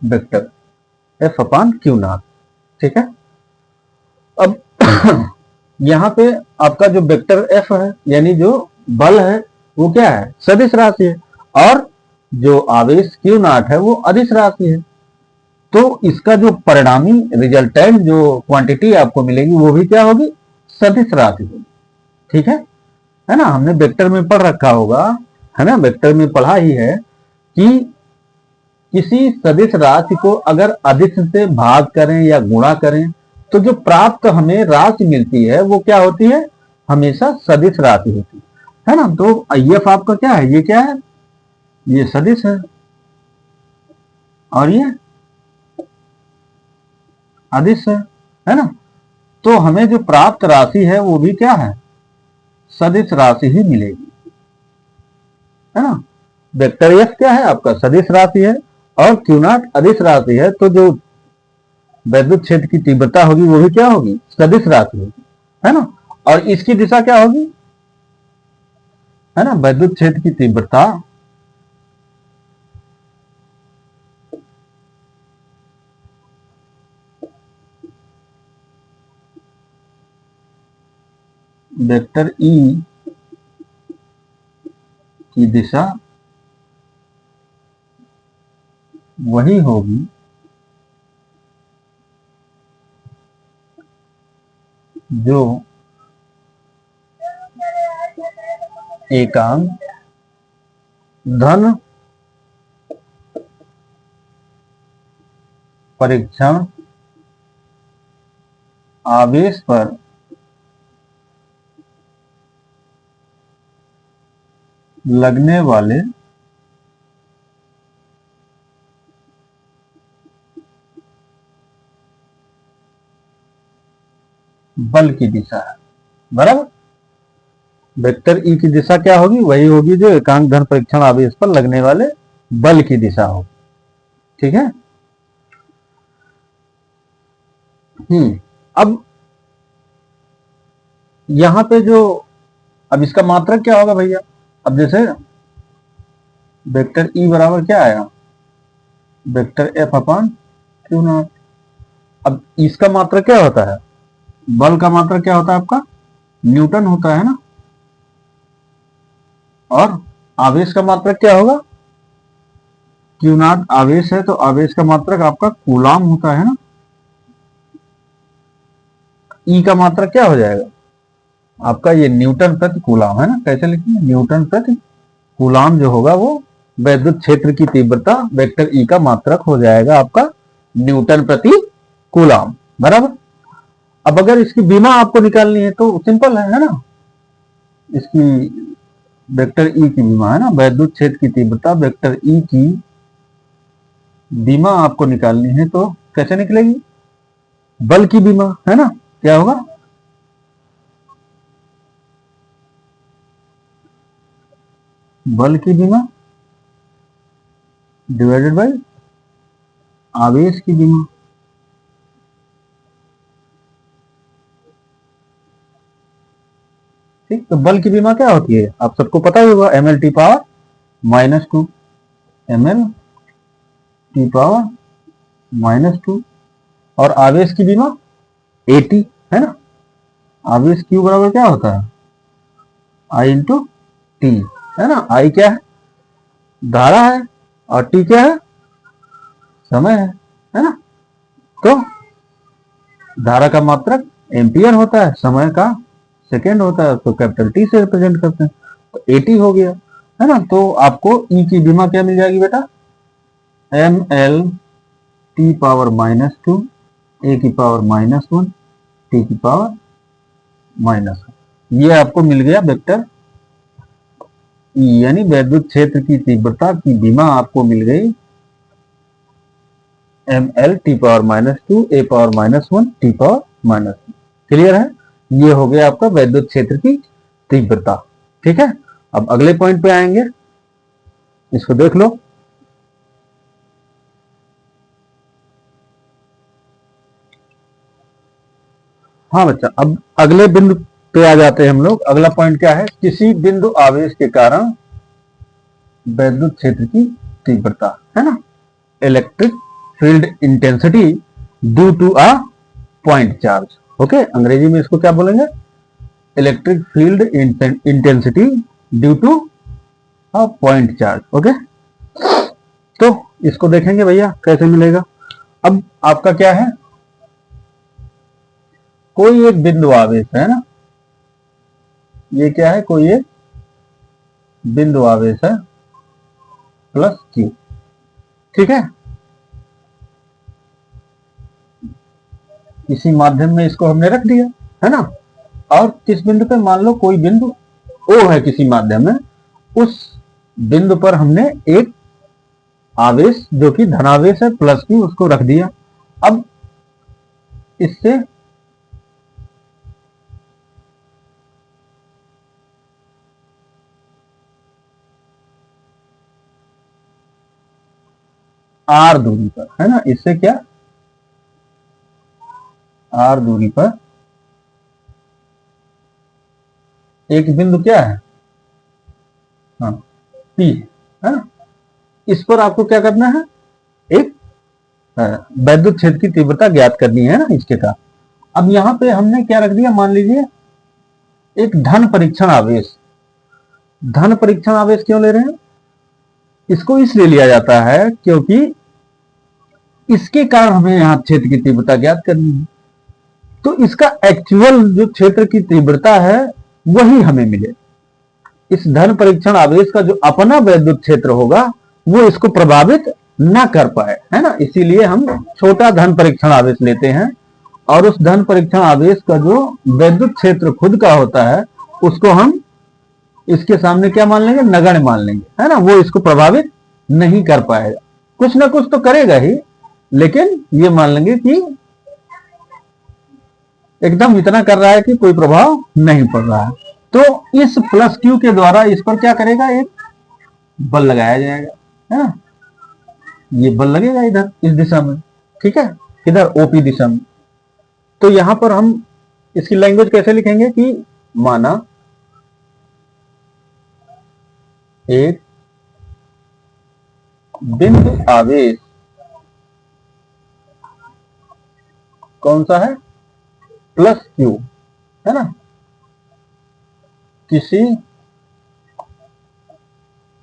vector F upon Q not. ठीक है, अब यहां पे आपका जो वेक्टर एफ है यानी जो बल है वो क्या है, सदिश राशि है, और जो आवेश क्यू नॉट है वो अदिश राशि है। तो इसका जो परिणामी रिजल्टेंट जो क्वांटिटी आपको मिलेगी वो भी क्या होगी, सदिश राशि होगी। ठीक है ना, हमने वेक्टर में पढ़ रखा होगा, है ना, वेक्टर में पढ़ा ही है कि किसी सदिश राशि को अगर अदिश से भाग करें या गुणा करें तो जो प्राप्त हमें राशि मिलती है वो क्या होती है, हमेशा सदिश राशि होती है ना। तो IF आपका क्या है, ये क्या है, ये सदिश है और ये अदिश है ना। तो हमें जो प्राप्त राशि है वो भी क्या है, सदिश राशि ही मिलेगी, है ना। वेक्टर एफ क्या है आपका, सदिश राशि है और क्यू नॉट अदिश राशि है, तो जो वैद्युत क्षेत्र की तीव्रता होगी वो भी क्या होगी, सदिश राशि होगी, है ना। और इसकी दिशा क्या होगी, है ना, वैद्युत क्षेत्र की तीव्रता वेक्टर ई की दिशा वही होगी जो एकांक धन परीक्षण आवेश पर लगने वाले बल की दिशा है। बराबर, वेक्टर ई की दिशा क्या होगी? वही होगी जो एकांक धन परीक्षण आवेश पर लगने वाले बल की दिशा होगी। ठीक है। अब यहां पे जो, अब इसका मात्रक क्या होगा भैया? अब जैसे वेक्टर ई बराबर क्या आया? Vector F upon Q not. अब इसका मात्रक क्या होता है? बल का मात्रक क्या होता है आपका? न्यूटन होता है ना। और आवेश का मात्रक क्या होगा? क्यू नॉट आवेश है तो आवेश का मात्रक आपका कूलाम होता है ना। ई का मात्रक क्या हो जाएगा आपका? ये न्यूटन प्रति कूलाम है ना। कैसे लिखेंगे? न्यूटन प्रति कूलाम जो होगा वो वैद्युत क्षेत्र की तीव्रता वेक्टर ई का मात्रक हो जाएगा आपका न्यूटन प्रति कूलाम। बराबर। अब अगर इसकी विमा आपको निकालनी है तो सिंपल है ना। इसकी वेक्टर ई की विमा है ना, वैद्युत क्षेत्र की तीव्रता वेक्टर ई की विमा आपको निकालनी है तो कैसे निकलेगी? बल की विमा है ना। क्या होगा? बल की विमा डिवाइडेड बाय आवेश की विमा। ठीक, तो बल की विमा क्या होती है आप सबको पता ही होगा, ml पावर -2 ml पावर -2। और आवेश की विमा AT है ना। आवेश Q बराबर क्या होता है? I इंटू टी है ना। I क्या है? धारा है। और T क्या है? समय है ना। तो धारा का मात्रक एम्पियर होता है, समय का सेकेंड होता है, तो कैपिटल T से रिप्रेजेंट करते हैं। तो AT हो गया है ना। तो आपको E की विमा क्या मिल जाएगी बेटा? ml T पावर -2 A की पावर -1 T की पावर -1। ये आपको मिल गया वेक्टर E, यानी वैद्युत क्षेत्र की तीव्रता की विमा आपको मिल गई ml T power -2 A power -1 T power -1। Clear है? ये हो गया आपका वैद्युत क्षेत्र की तीव्रता। ठीक है। अब अगले पॉइंट पे आएंगे, इसको देख लो। हाँ बच्चा, अब अगले बिंदु पे आ जाते हैं हम लोग। अगला पॉइंट क्या है? किसी बिंदु आवेश के कारण वैद्युत क्षेत्र की तीव्रता है ना, electric field intensity due to a point charge. Okay, अंग्रेजी में इसको क्या बोलेंगे? Electric field intensity due to a point charge. Okay, तो इसको देखेंगे भैया कैसे मिलेगा। अब आपका क्या है? कोई एक बिंदु आवेश है ना, ये क्या है? कोई एक बिंदु आवेश है प्लस Q। ठीक है। इसी माध्यम में इसको हमने रख दिया है ना। और किस बिंदु पे? मान लो कोई बिंदु O है किसी माध्यम में, उस बिंदु पर हमने एक आवेश जो कि धनावेश है प्लस Q, उसको रख दिया। अब इससे R दूरी पर है ना, इससे क्या R दूरी पर एक बिंदु क्या है? हाँ, P है ना। इस पर आपको क्या करना है? एक वैद्युत क्षेत्र की तीव्रता ज्ञात करनी है ना इसके का। अब यहां पे हमने क्या रख दिया? मान लीजिए एक धन परीक्षण आवेश। धन परीक्षण आवेश क्यों ले रहे हैं? इसको इसलिए लिया जाता है क्योंकि इसके कारण हमें यहां क्षेत्र की तीव्रता ज्ञात करनी है। तो इसका एक्चुअल जो क्षेत्र की तीव्रता है वही हमें मिले। इस धन परीक्षण आवेश का जो अपना वैद्युत क्षेत्र होगा वो इसको प्रभावित ना कर पाए, है ना। इसीलिए हम छोटा धन परीक्षण आवेश लेते हैं और उस धन परीक्षण आवेश का जो वैद्युत क्षेत्र खुद का होता है उसको हम इसके सामने क्या मान लेंगे? नगण्य मान लेंगे, है ना। वो इसको प्रभावित नहीं कर पाएगा, कुछ ना कुछ तो करेगा ही, लेकिन ये मान लेंगे कि एकदम इतना कर रहा है कि कोई प्रभाव नहीं पड़ रहा है। तो इस प्लस क्यू के द्वारा इस पर क्या करेगा? एक बल लगाया जाएगा, है ना। ये बल लगेगा इधर इस दिशा में, ठीक है, इधर ओपी दिशा में। तो यहां पर हम इसकी लैंग्वेज कैसे लिखेंगे कि माना एक बिंदु आवेश कौन सा है? प्लस क्यू, है ना, किसी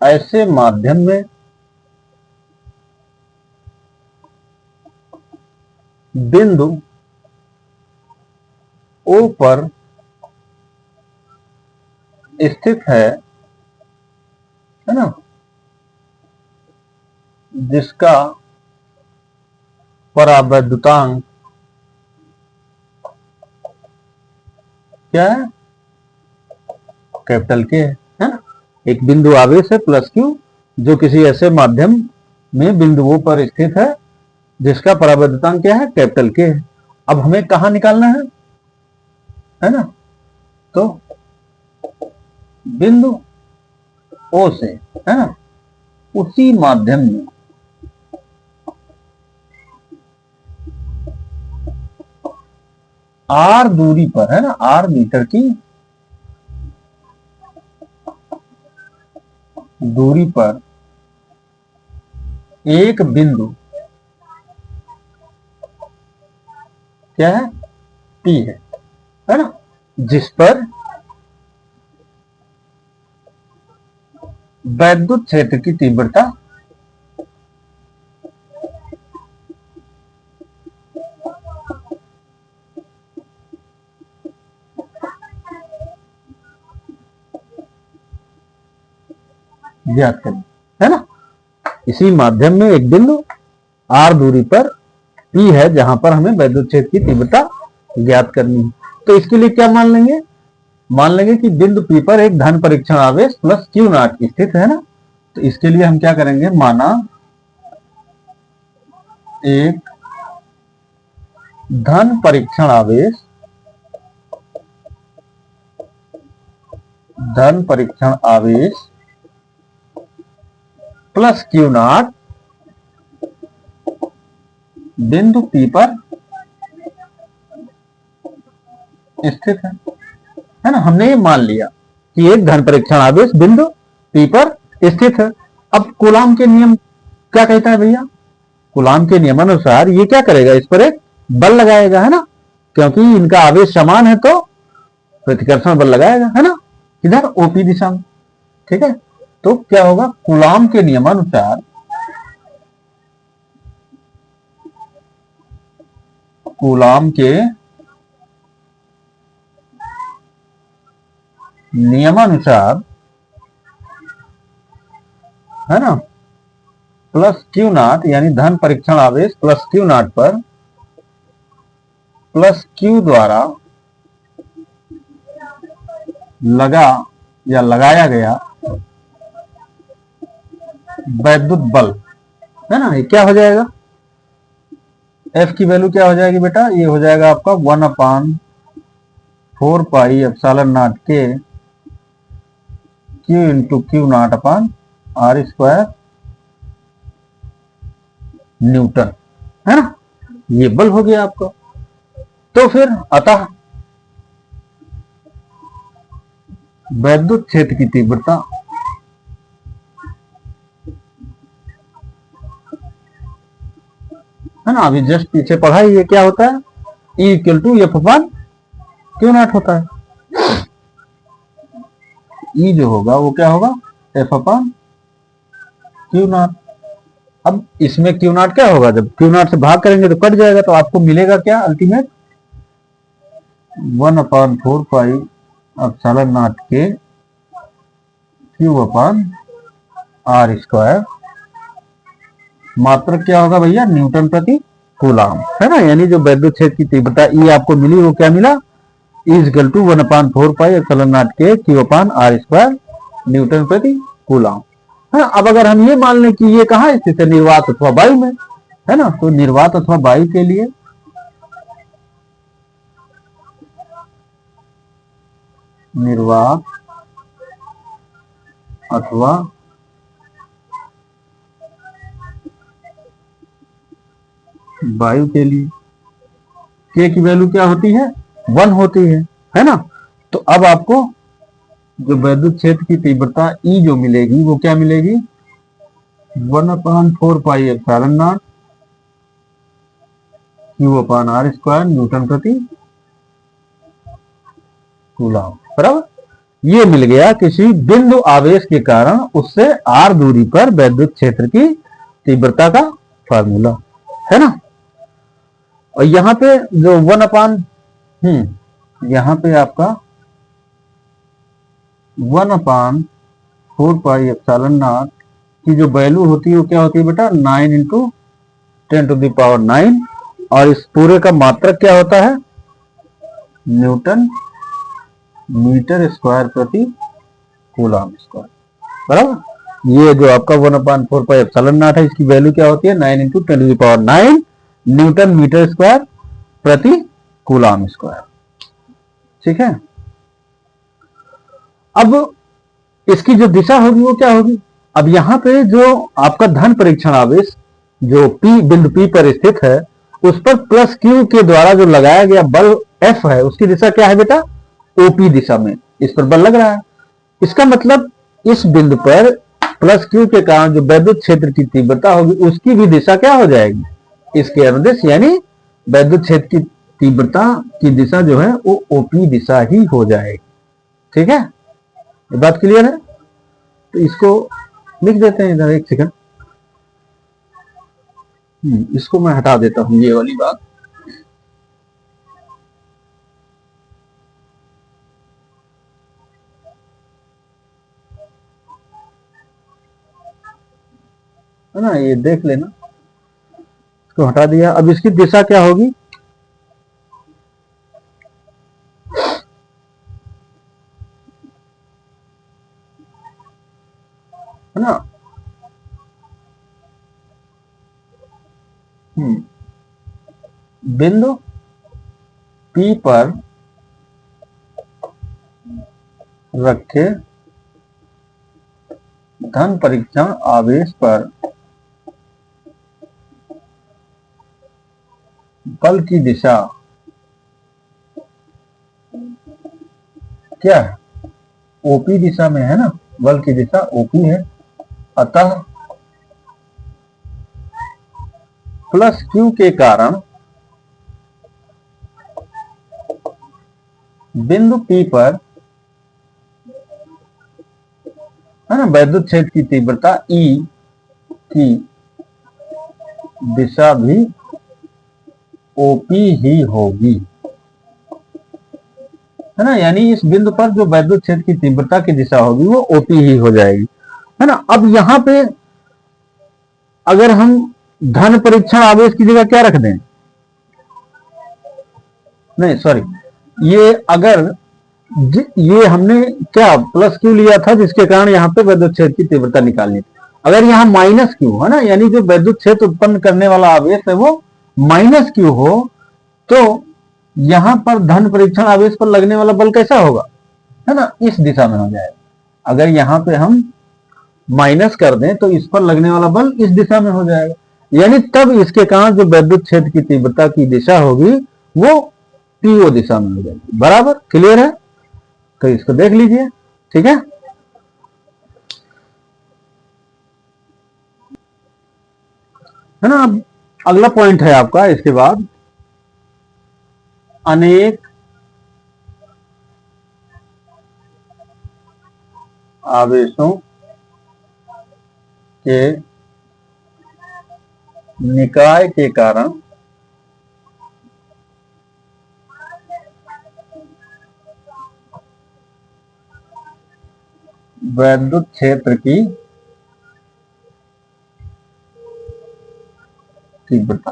ऐसे माध्यम में बिंदु O पर स्थित है ना, जिसका परावैद्युतांक क्या है? कैपिटल के, है ना। एक बिंदु आवेश है प्लस क्यू जो किसी ऐसे माध्यम में बिंदुओं पर स्थित है जिसका परावैद्युतांक क्या है? कैपिटल के। अब हमें कहां निकालना है ना। तो बिंदु O से, है ना, उसी माध्यम में R दूरी पर, है ना, R मीटर की दूरी पर एक बिंदु क्या है? P है ना, जिस पर वैद्युत क्षेत्र की तीव्रता ज्ञात करें, है ना। इसी माध्यम में एक बिंदु R दूरी पर P है जहां पर हमें वैद्युत क्षेत्र की तीव्रता ज्ञात करनी है। तो इसके लिए क्या मान लेंगे? मान लेंगे कि बिंदु P पर एक धन परीक्षण आवेश प्लस क्यू नॉट स्थित है ना। तो इसके लिए हम क्या करेंगे? माना एक धन परीक्षण आवेश प्लस क्यू नॉट बिंदु P पर स्थित है ना। हमने ये मान लिया कि एक धन परीक्षण आवेश बिंदु P पर स्थित है। अब कूलाम के नियम क्या कहता है भैया? कूलाम के नियमानुसार ये क्या करेगा? इस पर एक बल लगाएगा, है ना, क्योंकि इनका आवेश समान है तो प्रतिकर्षण बल लगाएगा, है ना, इधर ओपी दिशा में, ठीक है। तो क्या होगा? कूलाम के नियमानुसार है ना, प्लस क्यू नॉट यानी धन परीक्षण आवेश प्लस क्यू नॉट पर प्लस क्यू द्वारा लगाया गया वैद्युत बल, है ना, ये क्या हो जाएगा? F की वैल्यू क्या हो जाएगी बेटा? ये हो जाएगा आपका 1/4 पाई एप्सिलॉन नॉट के Q into Q not upon R square Newton, है ना। ये बल हो गया आपका। तो फिर अतः वैद्युत क्षेत्र की तीव्रता है ना, अभी जस्ट पीछे पढ़ा ही, ये क्या होता है? E equal to F upon Q not होता है। ई जो होगा वो क्या होगा, एफ अपॉन क्यू नॉट। अब इसमें क्यू नॉट क्या होगा, जब क्यू नॉट से भाग करेंगे तो कट जाएगा, तो आपको मिलेगा क्या अल्टीमेट, 1/4 पाई एप्सिलॉन नॉट के क्यू अपॉन आर स्क्वायर, मात्रक क्या होगा भैया, न्यूटन प्रति कूलाम, है ना। यानी जो वैद्युत क्षेत्र की तीव्रता ई आपको मिली वो क्या मिला, is equal to 1/4 pi epsilon naught के q upon are square newton प्रति कूलाम। है ना। अब अगर हम ये मान लें कि ये कहाँ स्थित है, निर्वात अथवा वायु में, है ना, तो निर्वात अथवा वायु के लिए निर्वात अथवा वायु के लिए के की वैल्यू क्या होती है, 1 होती है ना। तो अब आपको जो वैद्युत क्षेत्र की तीव्रता ई जो मिलेगी वो क्या मिलेगी, 1/4 pi epsilon not Q upon are square newton प्रति कूलम, बराबर। ये मिल गया किसी बिंदु आवेश के कारण उससे आर दूरी पर वैद्युत क्षेत्र की तीव्रता का फार्मूला, है ना। और यहाँ पे जो 1 यहाँ पे आपका 1/4 पाई एप्सिलॉन नॉट की जो वैल्यू होती है वो क्या होती है बेटा, 9 × 10⁹ और इस पूरे का मात्रक क्या होता है, न्यूटन मीटर स्क्वायर प्रति कूलम स्क्वायर, बराबर। ये जो आपका 1/4 पाई एप्सिलॉन नॉट है इसकी वैल्यू क्या होती है, 9 × 10⁹ न्यूटन मीटर स्क्वायर प्रति कूलम स्क्वायर, ठीक है। अब इसकी जो दिशा होगी वो क्या होगी, अब यहां पे जो आपका धन परीक्षण आवेश जो P बिंदु P पर स्थित है उस पर प्लस क्यू के द्वारा जो लगाया गया बल F है उसकी दिशा क्या है बेटा, OP दिशा में इस पर बल लग रहा है। इसका मतलब इस बिंदु पर प्लस क्यू के कारण जो वैद्युत क्षेत्र की तीव्रता होगी उसकी भी दिशा क्या हो जाएगी, इसके अनुदिश, यानी वैद्युत क्षेत्र की तीव्रता की दिशा जो है वो OP दिशा ही हो जाएगी, ठीक है। ये बात क्लियर है। तो इसको लिख देते हैं इधर, एक सेकंड, इसको मैं हटा देता हूं ये वाली बात। है ना, ये देख लेना, इसको हटा दिया। अब इसकी दिशा क्या होगी, है ना, बिंदु P पर रखे धन परीक्षण आवेश पर बल की दिशा क्या है, OP दिशा में, है ना, बल की दिशा OP है। अतः प्लस Q के कारण बिंदु P पर, है ना, वैद्युत क्षेत्र की तीव्रता E की दिशा भी OP ही होगी, है ना। यानी इस बिंदु पर जो वैद्युत क्षेत्र की तीव्रता की दिशा होगी वो OP ही हो जाएगी, है ना। अब यहां पे अगर हम धन परीक्षण आवेश की जगह क्या रख दें, नहीं सॉरी, ये अगर ये हमने क्या प्लस क्यू लिया था जिसके कारण यहाँ पे वैद्युत क्षेत्र की तीव्रता निकालनी थी, अगर यहाँ माइनस क्यू, है ना, यानी जो वैद्युत क्षेत्र उत्पन्न करने वाला आवेश है वो माइनस क्यू हो, तो यहां पर धन परीक्षण आवेश पर लगने वाला बल कैसा होगा, है ना, इस दिशा में हो जाएगा। अगर यहां पे हम माइनस कर दें तो इस पर लगने वाला बल इस दिशा में हो जाएगा, यानी तब इसके कारण जो वैद्युत क्षेत्र की तीव्रता की दिशा होगी वो पीओ दिशा में हो जाएगी, बराबर। क्लियर है, तो इसको देख लीजिए, ठीक है। है ना। अब अगला पॉइंट है आपका इसके बाद, अनेक आवेशों के निकाय के कारण वैद्युत क्षेत्र की तीव्रता,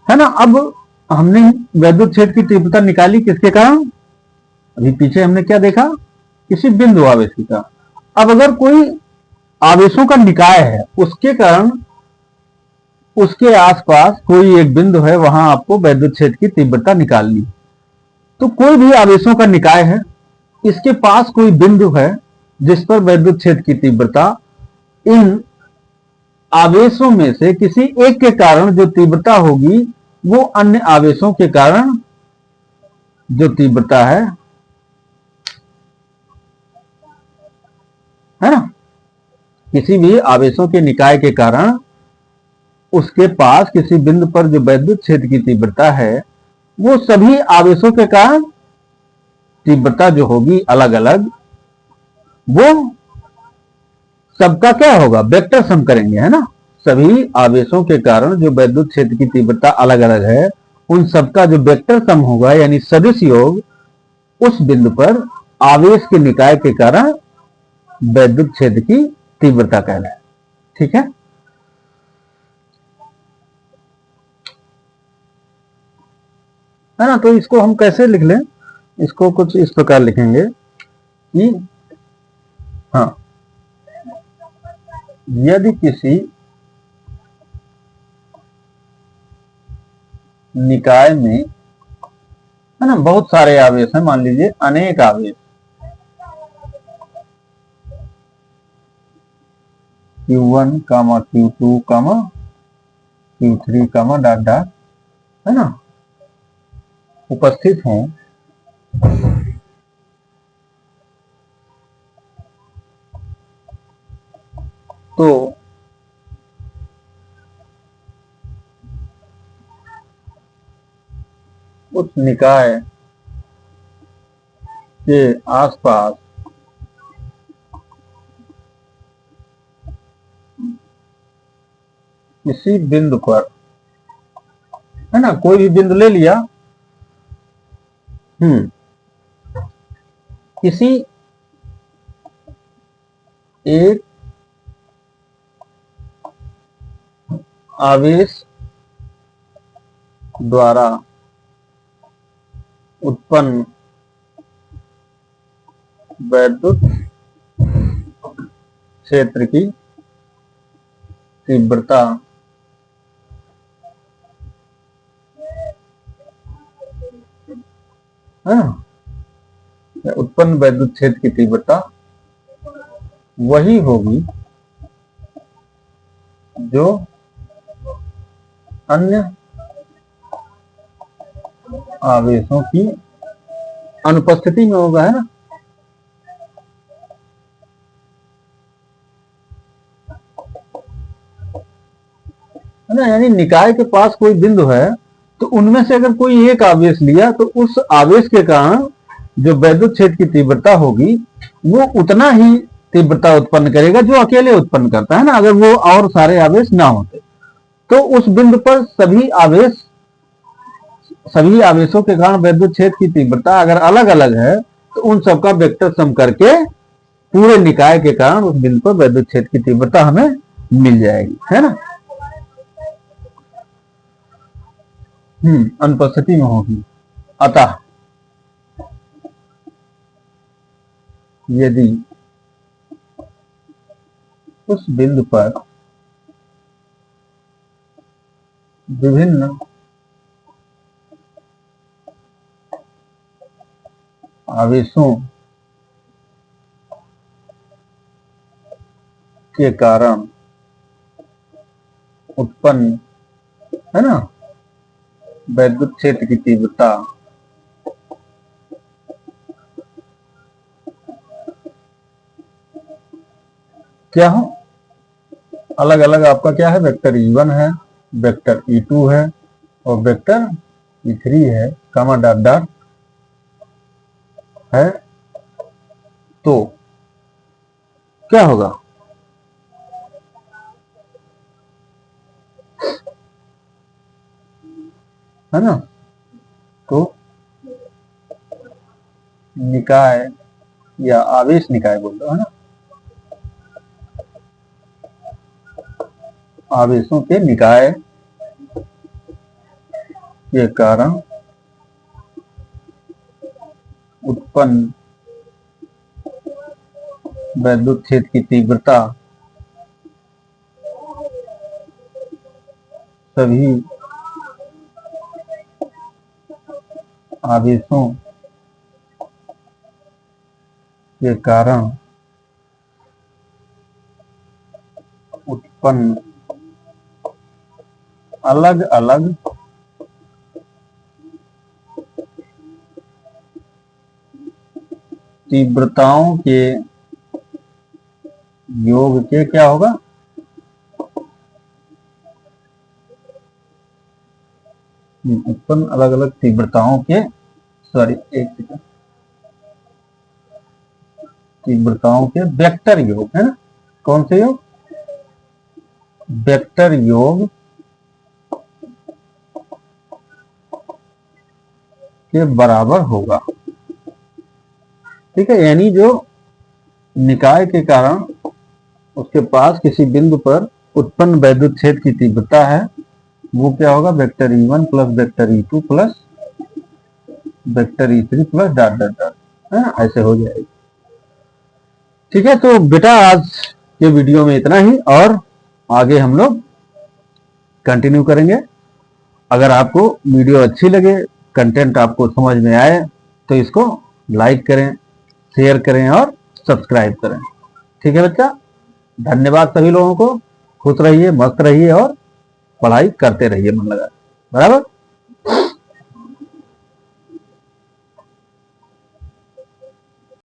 है ना। अब हमने वैद्युत क्षेत्र की तीव्रता निकाली किसके कारण? अभी पीछे हमने क्या देखा? किसी बिंदु आवेश की कारण। अब अगर कोई आवेशों का निकाय है, उसके कारण उसके आसपास कोई एक बिंदु है, वहां आपको वैद्युत क्षेत्र की तीव्रता निकालनी। तो कोई भी आवेशों का निकाय है, इसके पास कोई बिंदु है जिस पर वैद्युत क्षेत्र की तीव्रता इन आवेशों में से किसी एक के कारण जो तीव्रता होगी वो अन्य आवेशों के कारण जो तीव्रता है ना, किसी भी आवेशों के निकाय के कारण उसके पास किसी बिंदु पर जो वैद्युत क्षेत्र की तीव्रता है वो सभी आवेशों के कारण तीव्रता जो होगी अलग अलग, वो सबका क्या होगा? वेक्टर सम करेंगे, है ना। सभी आवेशों के कारण जो वैद्युत क्षेत्र की तीव्रता अलग अलग है, उन सबका जो वेक्टर सम होगा यानी सदिश योग, उस बिंदु पर आवेश के निकाय के कारण वैद्युत क्षेत्र की तीव्रता कहलाए। ठीक है ना। तो इसको हम कैसे लिख लें? इसको कुछ इस प्रकार लिखेंगे कि हाँ, यदि किसी निकाय में, है ना, बहुत सारे आवेश हैं, मान लीजिए अनेक आवेश Q1, Q2, Q3, dot dot, है ना, उपस्थित हों, तो उस निकाय के आसपास किसी बिंदु पर, है ना, कोई भी बिंदु ले लिया, किसी एक आवेश द्वारा उत्पन्न वैद्युत क्षेत्र की तीव्रता है ना, उत्पन्न वैद्युत क्षेत्र की तीव्रता वही होगी जो अन्य आवेशों की अनुपस्थिति में होगा, है ना। यानी निकाय के पास कोई बिंदु है, तो उनमें से अगर कोई एक आवेश लिया तो उस आवेश के कारण जो वैद्युत क्षेत्र की तीव्रता होगी वो उतना ही तीव्रता उत्पन्न करेगा जो अकेले उत्पन्न करता है ना, अगर वो और सारे आवेश ना होते। तो उस बिंदु पर सभी आवेशों के कारण वैद्युत क्षेत्र की तीव्रता अगर अलग अलग है तो उन सबका वेक्टर सम करके पूरे निकाय के कारण उस बिंदु पर वैद्युत क्षेत्र की तीव्रता हमें मिल जाएगी, है ना। अनुपस्थिति में होगी। अतः यदि उस बिंदु पर विभिन्न आवेशों के कारण उत्पन्न, है ना, वैद्युत क्षेत्र की तीव्रता क्या हो? अलग अलग आपका क्या है? वेक्टर E1 है, वेक्टर E2 है और वेक्टर E3 है, कामा डॉट डॉट है। तो क्या होगा? है ना? तो निकाय या आवेश निकाय बोल दो, है ना? आवेशों के निकाय के कारण उत्पन्न वैद्युत क्षेत्र की तीव्रता सभी आवेशों के कारण उत्पन्न अलग अलग तीव्रताओं के योग के क्या होगा? उत्पन्न अलग अलग तीव्रताओं के, सॉरी एक सेकंड, तीव्रताओं के वेक्टर योग, है ना? कौन से योग? वेक्टर योग के बराबर होगा। ठीक है, यानी जो निकाय के कारण उसके पास किसी बिंदु पर उत्पन्न वैद्युत क्षेत्र की तीव्रता है, वो क्या होगा? Vector E1 plus vector E2 plus vector E3 plus dot dot dot, है ना? ऐसे हो जाएगी। ठीक है, तो बेटा आज के वीडियो में इतना ही, और आगे हम लोग कंटिन्यू करेंगे। अगर आपको वीडियो अच्छी लगे, कंटेंट आपको समझ में आए, तो इसको लाइक करें, शेयर करें और सब्सक्राइब करें। ठीक है बच्चा, धन्यवाद सभी लोगों को। खुश रहिए, मस्त रहिए और पढ़ाई करते रहिए मन लगा। बराबर।